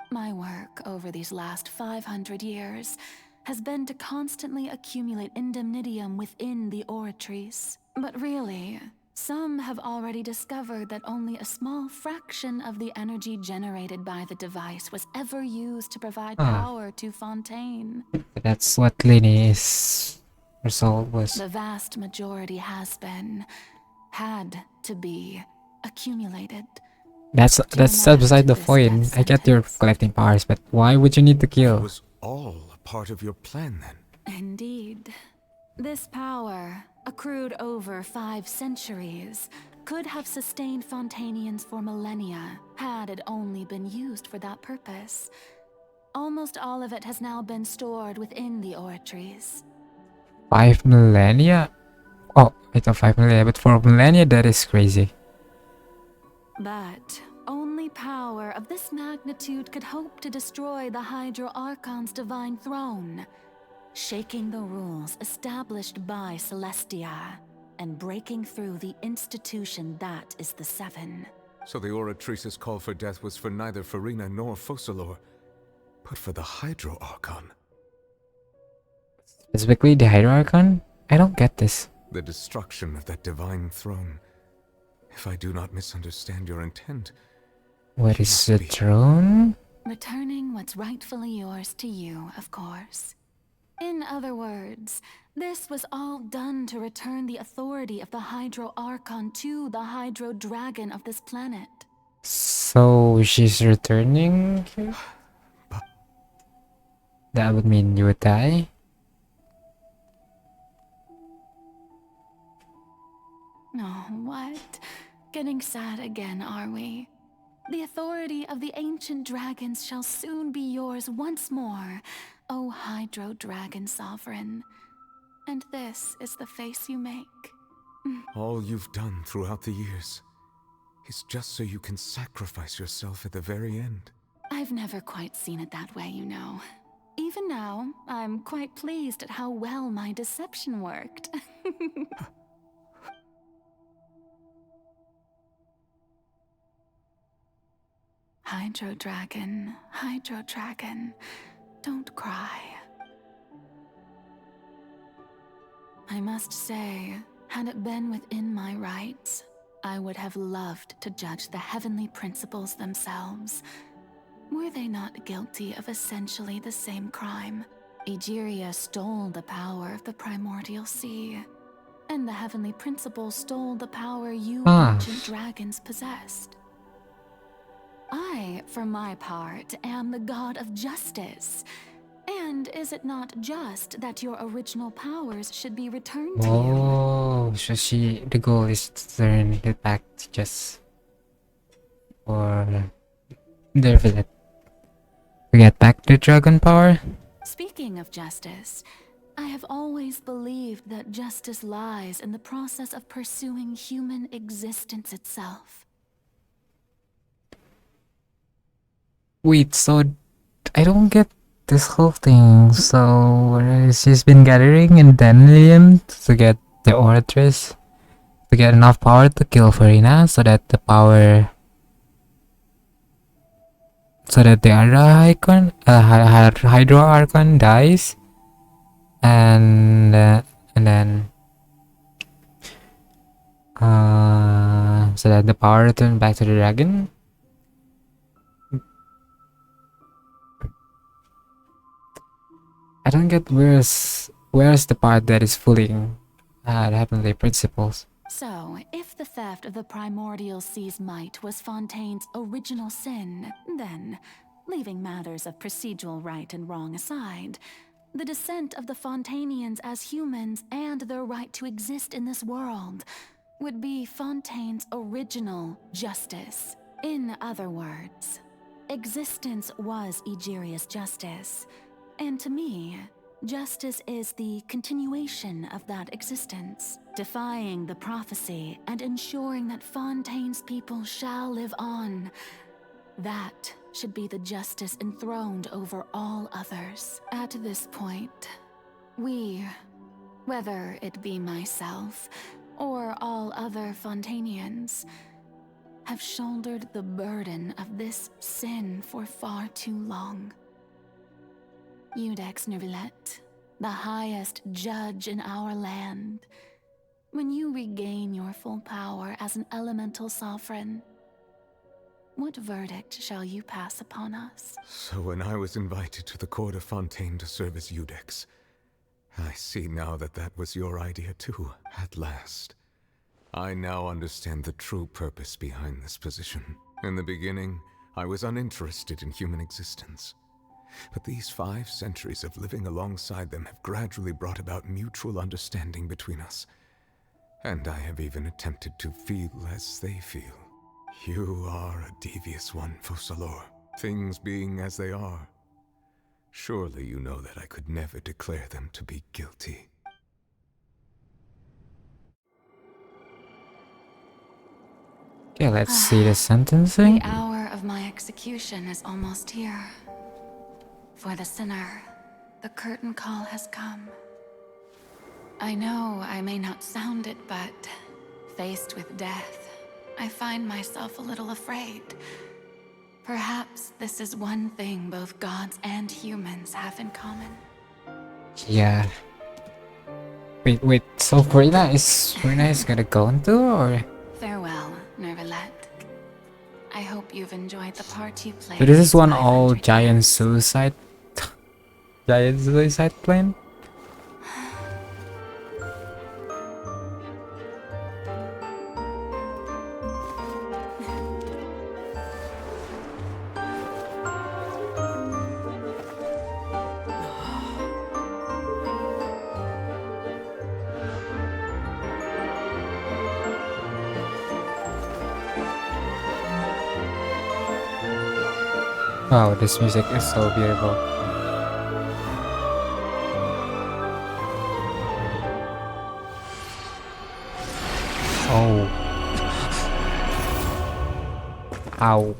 My work over these last 500 years has been to constantly accumulate indemnitium within the oratories. But really, some have already discovered that only a small fraction of the energy generated by the device was ever used to provide power to Fontaine. That's what Lenny's result was. The vast majority had to be accumulated. That's beside the point. I get you're collecting powers, but why would you need to kill? It was all a part of your plan then. Indeed. This power, accrued over 5 centuries, could have sustained Fontainians for millennia, had it only been used for that purpose. Almost all of it has now been stored within the oratories. 5 millennia? Oh, I thought 5 millennia, but for millennia that is crazy. But only power of this magnitude could hope to destroy the Hydro Archon's divine throne, shaking the rules established by Celestia, and breaking through the institution that is the Seven. So the Oratrice's call for death was for neither Farina nor Focalor, but for the Hydro Archon. Specifically the Hydro Archon? I don't get this. The destruction of that divine throne. If I do not misunderstand your intent... What is the throne? Returning what's rightfully yours to you, of course. In other words, this was all done to return the authority of the Hydro Archon to the Hydro Dragon of this planet. So she's returning? That would mean you would die? Oh, what? Getting sad again, are we? The authority of the ancient dragons shall soon be yours once more, O Hydro Dragon Sovereign. And this is the face you make. All you've done throughout the years is just so you can sacrifice yourself at the very end. I've never quite seen it that way, you know. Even now, I'm quite pleased at how well my deception worked. Hydro Dragon, don't cry. I must say, had it been within my rights, I would have loved to judge the heavenly principles themselves. Were they not guilty of essentially the same crime? Egeria stole the power of the primordial sea, and the heavenly principles stole the power you ancient dragons possessed. I, for my part, am the god of justice. And is it not just that your original powers should be returned to you? Oh, so the goal is to turn it back to just for Dervilet to get back the dragon power. Speaking of justice, I have always believed that justice lies in the process of pursuing human existence itself. Wait, so I don't get this whole thing. So she's been gathering in Denlium to get the Oratress to get enough power to kill Farina, so that the power, so that the other icon, Hydro Archon dies, and then so that the power returns back to the dragon. I don't get where's the part that is fooling the heavenly principles. So, if the theft of the primordial sea's might was Fontaine's original sin, then, leaving matters of procedural right and wrong aside, the descent of the Fontanians as humans and their right to exist in this world would be Fontaine's original justice. In other words, existence was Egeria's justice, and to me, justice is the continuation of that existence, defying the prophecy and ensuring that Fontaine's people shall live on. That should be the justice enthroned over all others. At this point, we, whether it be myself or all other Fontanians, have shouldered the burden of this sin for far too long. Iudex Neuvillette, the highest judge in our land, when you regain your full power as an elemental sovereign, what verdict shall you pass upon us? So when I was invited to the court of Fontaine to serve as Iudex, I see now that that was your idea too, at last. I now understand the true purpose behind this position. In the beginning, I was uninterested in human existence. But these 5 centuries of living alongside them have gradually brought about mutual understanding between us. And I have even attempted to feel as they feel. You are a devious one, Focalors. Things being as they are. Surely you know that I could never declare them to be guilty. Okay, let's see the sentencing. The hour of my execution is almost here. For the sinner, the curtain call has come. I know I may not sound it, but faced with death, I find myself a little afraid. Perhaps this is one thing both gods and humans have in common. Yeah. Wait, so Farina is gonna go into, or? Farewell, Neuvillette. I hope you've enjoyed the part you played. So this is one all giant suicide plane? Wow, this music is so beautiful. Oh. Ow.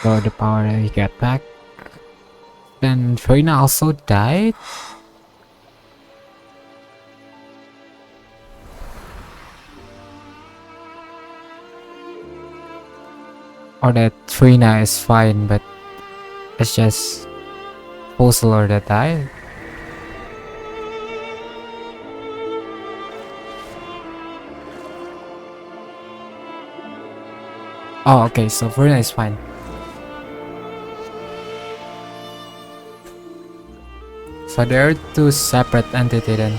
So the power that he got back. Then Farina also died. Or that Trina is fine, but it's just Fossilor that died. Oh, okay, so Trina is fine. So there are two separate entities then.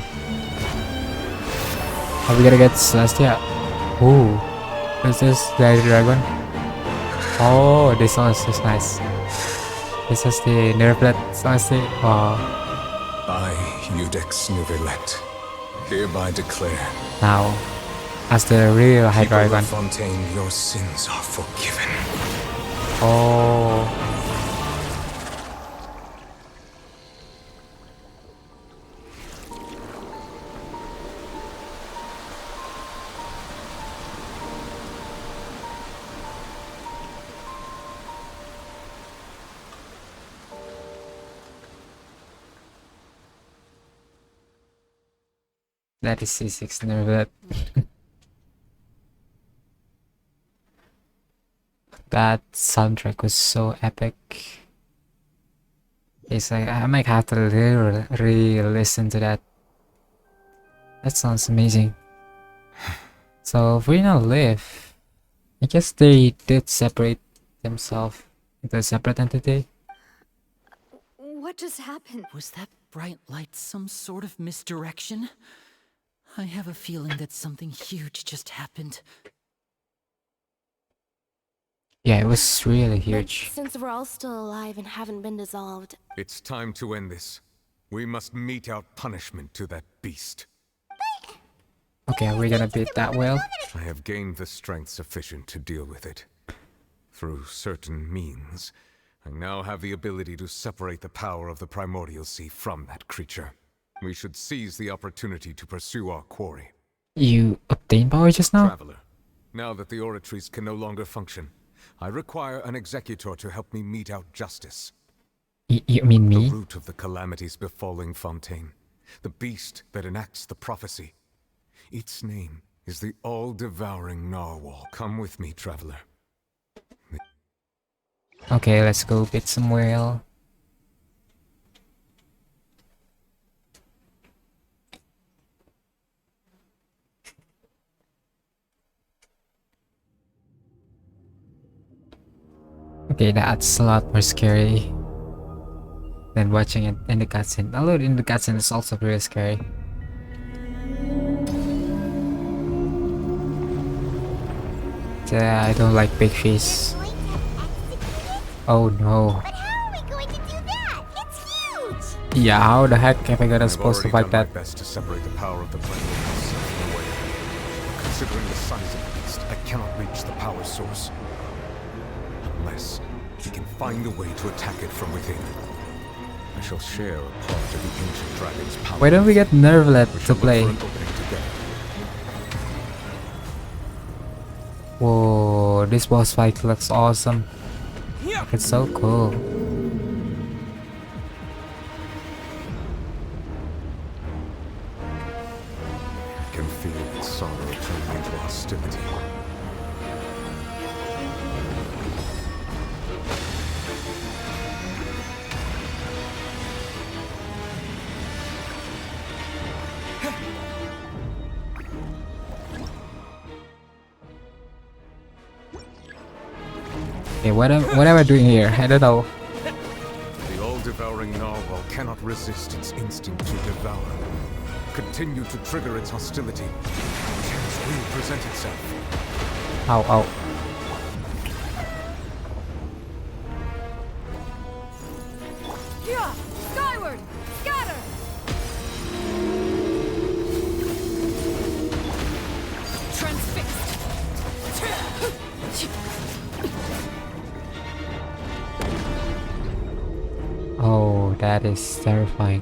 Are we gonna get Celestia? Ooh, this is the dragon. Oh, this one is nice. This is the Nerflet Celestia. Oh. I, Eudex Nuvelet, hereby declare. Now, as the real High People Dragon. of Fontaine, your sins are forgiven. Oh. That is C6 Nervet. That soundtrack was so epic. It's like I might have to re-listen to that. That sounds amazing. So if we now live, I guess they did separate themselves into a separate entity. What just happened? Was that bright light some sort of misdirection? I have a feeling that something huge just happened. Yeah, it was really But huge. since we're all still alive and haven't been dissolved, It's time to end this. We must mete out punishment to that beast. Okay, are we gonna beat that whale? I have gained the strength sufficient to deal with it. Through certain means, I now have the ability to separate the power of the Primordial Sea from that creature. We should seize the opportunity to pursue our quarry. You obtained power just now? Traveler, now that the oratories can no longer function, I require an executor to help me mete out justice. You mean me? The root of the calamities befalling Fontaine. The beast that enacts the prophecy. Its name is the all-devouring narwhal. Come with me, traveler. Okay, let's go beat some whale. Okay, that's a lot more scary than watching it in the cutscene. Although in the cutscene it's also really scary. I don't like big fish. Oh no. Yeah, how the heck am I gonna supposed to fight that? I've already done my best to separate the power of the Primordial Sea from the whale. But considering the size of the beast, I cannot reach the power source. Unless we can find a way to attack it from within. I shall share a part of the ancient dragon's power. Why don't we get Nervlet to play? Whoa, this boss fight looks awesome. It's so cool. I can feel its sorrow turning into hostility. Okay, what am I doing here? I don't know. The all-devouring narwhal cannot resist its instinct to devour. Continue to trigger its hostility. Chance will present itself. Ow, ow. Yeah! Skyward! Scatter! Transfixed! Oh, that is terrifying.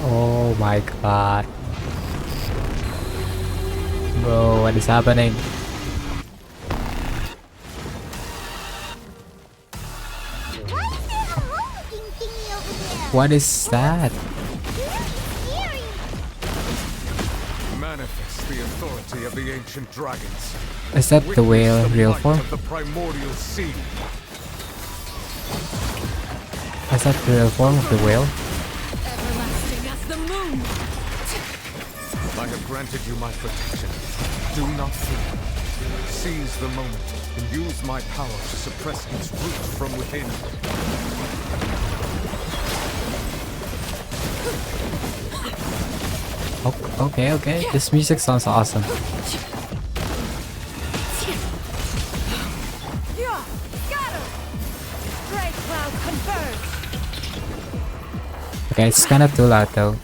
Oh my god. Bro, what is happening? What is that? Manifest the authority of the ancient dragons. Is that the whale Witness the real might form? of the primordial sea. Is that the real form of the whale? Everlasting as the moon. I have granted you my protection. Do not fear. Seize the moment and use my power to suppress its roots from within. Okay, okay. This music sounds awesome. Yeah, got him. Great cloud converge. Okay, it's kinda too loud though.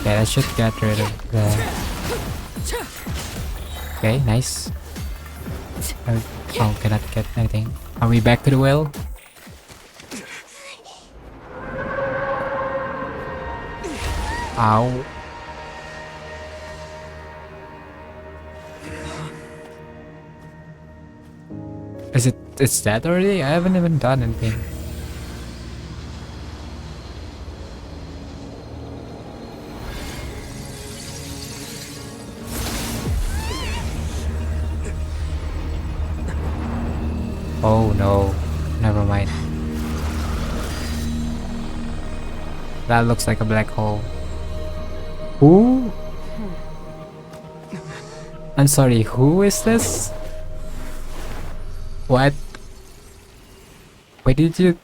Okay, that should get rid of the... Okay, nice. Oh, cannot get anything. Are we back to the well? Ow. It's dead already? I haven't even done anything. Oh no, never mind. That looks like a black hole. Who? I'm sorry, who is this? What? Wait, did you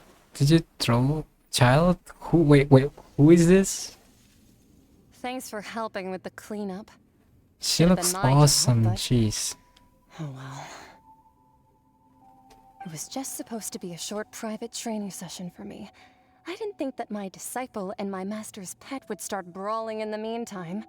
throw child? Wait, who is this? Thanks for helping with the cleanup. She Could've looks been my job, awesome, but- jeez. Oh well. It was just supposed to be a short private training session for me. I didn't think that my disciple and my master's pet would start brawling in the meantime.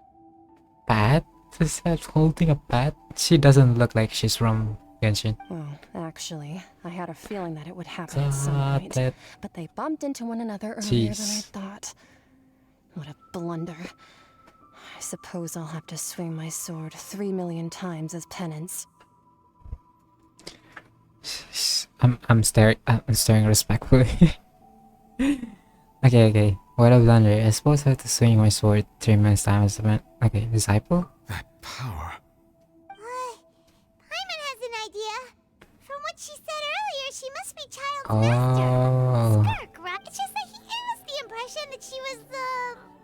Pat? Is that holding a pat? She doesn't look like she's from Genshin. Well, actually, I had a feeling that it would happen at some Got point. it. But they bumped into one another earlier than I Jeez. thought. What a blunder. I suppose I'll have to swing my sword 3 million times as penance. I'm staring respectfully. Okay. What I've done here, I suppose I have to swing my sword 3 minutes times. Okay, disciple? That power. Paimon has an idea. From what she said earlier, she must be Child's Oh. master. Skirk, right? It's just that he gave us the impression that she was the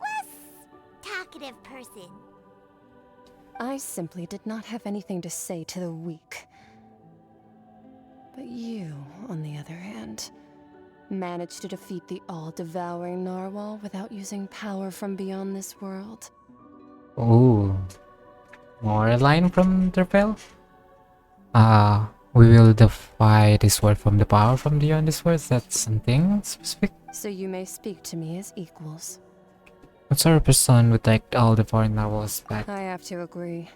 less talkative person. I simply did not have anything to say to the weak. But you, on the other hand, managed to defeat the all-devouring narwhal without using power from beyond this world. Ooh. More a line from Derpel? We will defy this world from the power from beyond this world. That's something specific. So you may speak to me as equals. What sort of person would like all the foreign novels back? I have to agree.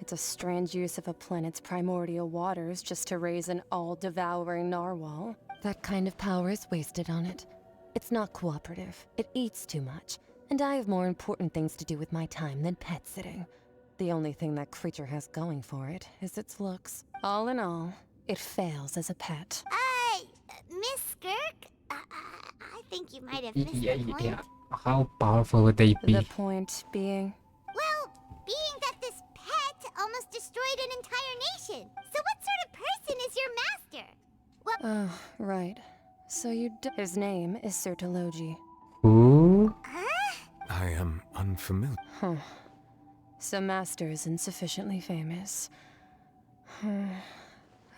It's a strange use of a planet's primordial waters just to raise an all-devouring narwhal. That kind of power is wasted on it. It's not cooperative. It eats too much. And I have more important things to do with my time than pet sitting. The only thing that creature has going for it is its looks. All in all, it fails as a pet. Miss Skirk? I think you might have missed Yeah, the point. yeah. How powerful would they be? The point being... Well, being that this pet almost destroyed an entire nation. So what sort of person is your master? Well, Oh, right. So His name is Sertologi. Who? I am unfamiliar. Huh. So Master isn't sufficiently famous.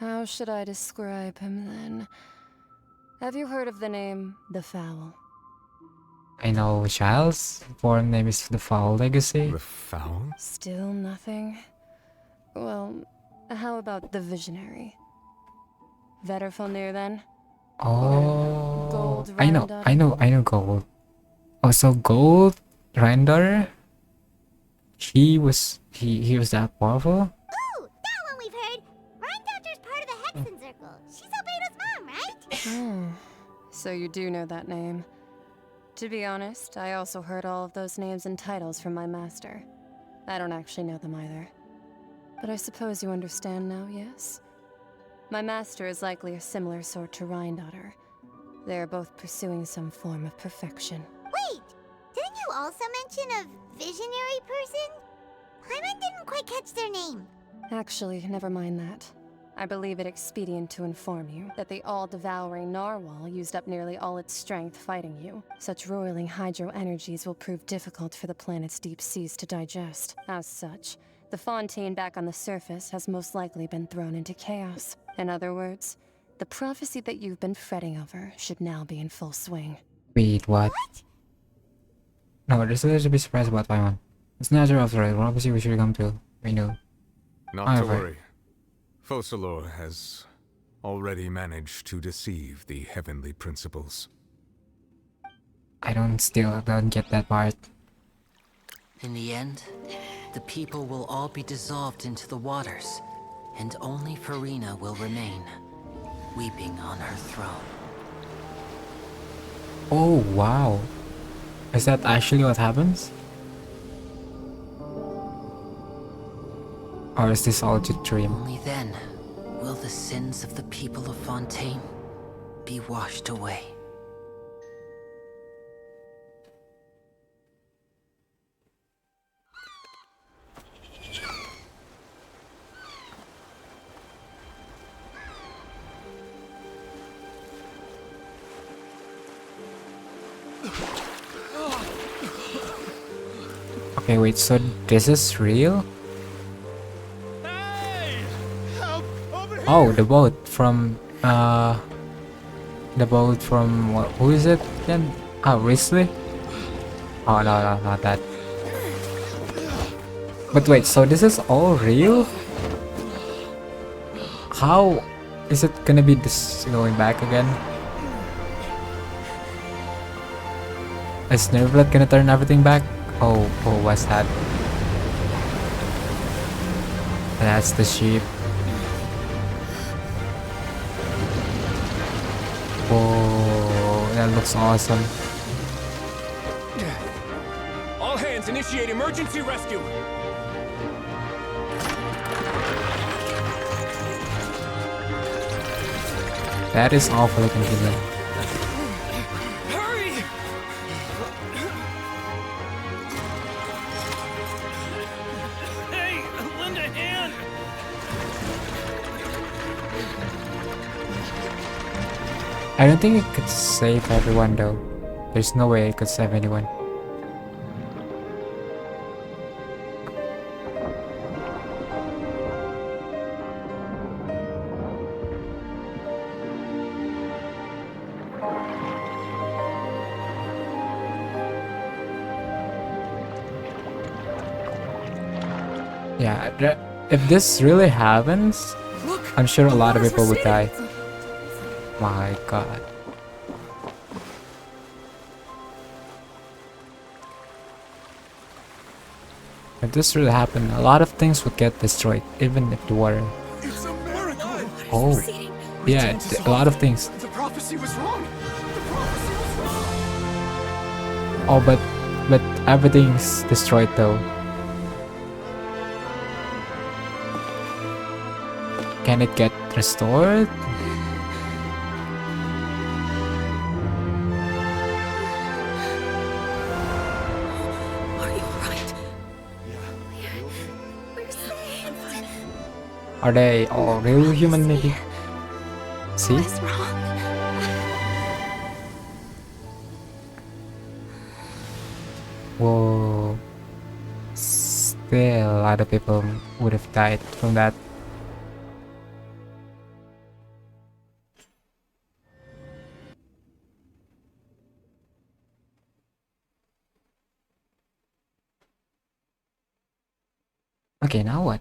How should I describe him then? Have you heard of the name The Fowl? I know Child's form name is the Foul Legacy. The Foul? Still nothing? Well, how about the Visionary? Vetterfalnir then? Oh, Gold I know Gold. Oh, so Gold, Randor. He was that powerful. ooh, that one we've heard. Rhine part of the Hexen Circle. She's Albedo's mom, right? Oh, so you do know that name. To be honest, I also heard all of those names and titles from my master. I don't actually know them either. But I suppose you understand now, yes? My master is likely a similar sort to Rhine. They are both pursuing some form of perfection. Wait, didn't you also mention a visionary person? Paimon didn't quite catch their name. Actually, never mind that. I believe it expedient to inform you that the all-devouring narwhal used up nearly all its strength fighting you. Such roiling hydro energies will prove difficult for the planet's deep seas to digest. As such, the fontaine back on the surface has most likely been thrown into chaos. In other words, the prophecy that you've been fretting over should now be in full swing. Wait, what? No, there's a little bit surprised about Paimon. It's natural after all. Obviously, we should come to. We knew. Not to However, worry. Focalor has already managed to deceive the heavenly principles. I don't get that part. In the end, the people will all be dissolved into the waters, and only Farina will remain, weeping on her throne. Oh, wow. Is that actually what happens? Or is this all just a dream? Only then will the sins of the people of Fontaine be washed away. Okay, wait, so this is real? Oh, the boat from who is it again? Oh, Risley? Oh no, not that. But wait, so this is all real? How is it gonna be this going back again? Is Nervlet gonna turn everything back? Oh, what's that? That's the sheep. Oh, that looks awesome. All hands initiate emergency rescue. That is awfully confusing. Hurry! Hey, lend a hand. I don't think it could save everyone though. There's no way it could save anyone. Yeah, if this really happens, I'm sure a lot of people would die. My god. If this really happened, a lot of things would get destroyed, even if the water. It's a miracle! Oh, yeah, a lot of things. The prophecy was wrong! The prophecy was wrong! Oh, but everything's destroyed though. Can it get restored? Are you alright? We're saved. Are they all real human maybe? See? What's wrong? Whoa. Still a lot of people would have died from that. Okay, now what?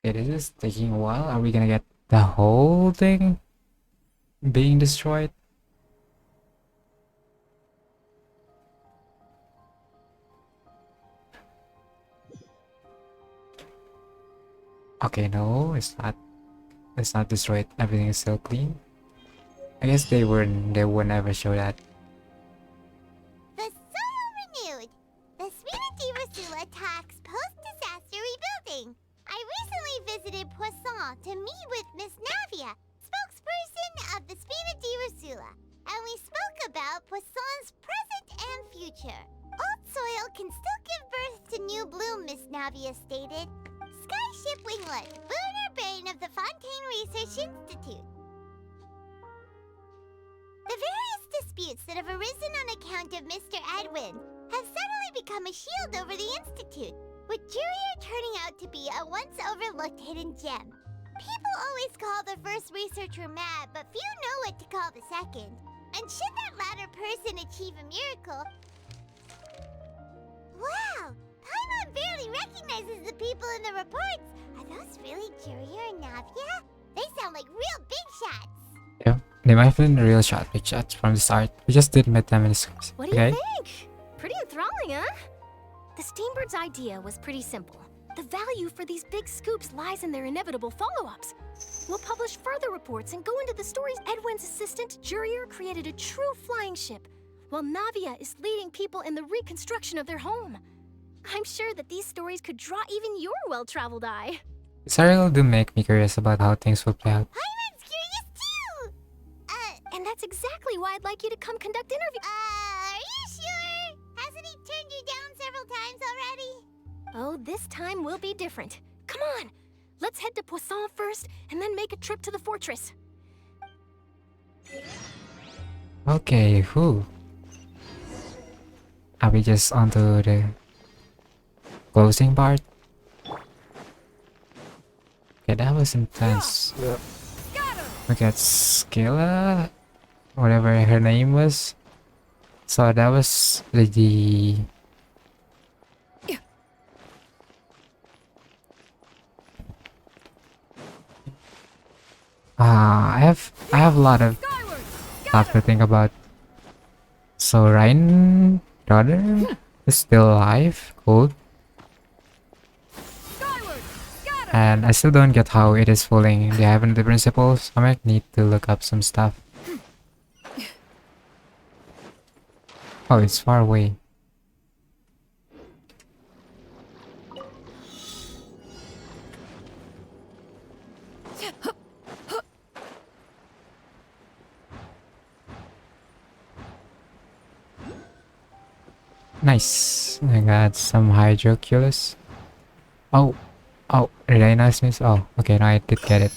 Okay, this is taking a while. Are we gonna get the whole thing being destroyed? Okay, no, it's not. It's not destroyed. Everything is still clean. I guess they would never show that. The soil renewed. The Spina Rasula talks post-disaster rebuilding. I recently visited Poisson to meet with Miss Navia, spokesperson of the Spina Rasula, and we spoke about Poisson's present and future. Old soil can still give birth to new bloom, Miss Navia stated. Skyship Winglet, Lunar Bane of the Fontaine Research Institute. The various disputes that have arisen on account of Mr. Edwin have suddenly become a shield over the Institute, with Jurier turning out to be a once overlooked hidden gem. People always call the first researcher mad, but few know what to call the second. And should that latter person achieve a miracle... Wow! Paimon barely recognizes the people in the reports. Are those really Jurier and Navia? They sound like real big shots. Yeah, they might have been real big shots from the start. We just didn't meet them in the scripts. What do you think? Pretty enthralling, huh? The Steambird's idea was pretty simple. The value for these big scoops lies in their inevitable follow-ups. We'll publish further reports and go into the stories. Edwin's assistant, Jurier, created a true flying ship, while Navia is leading people in the reconstruction of their home. I'm sure that these stories could draw even your well-traveled eye. Serial do make me curious about how things will play out. Paimon's curious too! And that's exactly why I'd like you to come conduct interviews. Are you sure? Hasn't he turned you down several times already? Oh, this time will be different. Come on! Let's head to Poisson first, and then make a trip to the fortress. Okay, whew. Are we just onto the closing part? Okay, that was intense. Look at Skilla, whatever her name was. So that was the I have a lot of stuff to think about. So Ryan daughter is still alive, cool. And I still don't get how it is following the Heavenly Principles. I might need to look up some stuff. Oh, it's far away. Nice. I got some Hydroculus. Oh, did I not miss? Oh, okay, no, I did get it.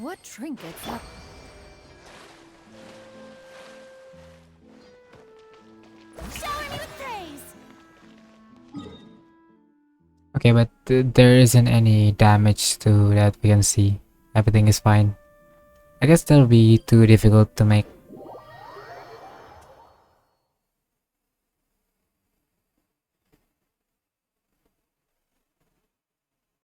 What trinkets are... Shower me with praise! Okay, but there isn't any damage to that we can see. Everything is fine. I guess that'll be too difficult to make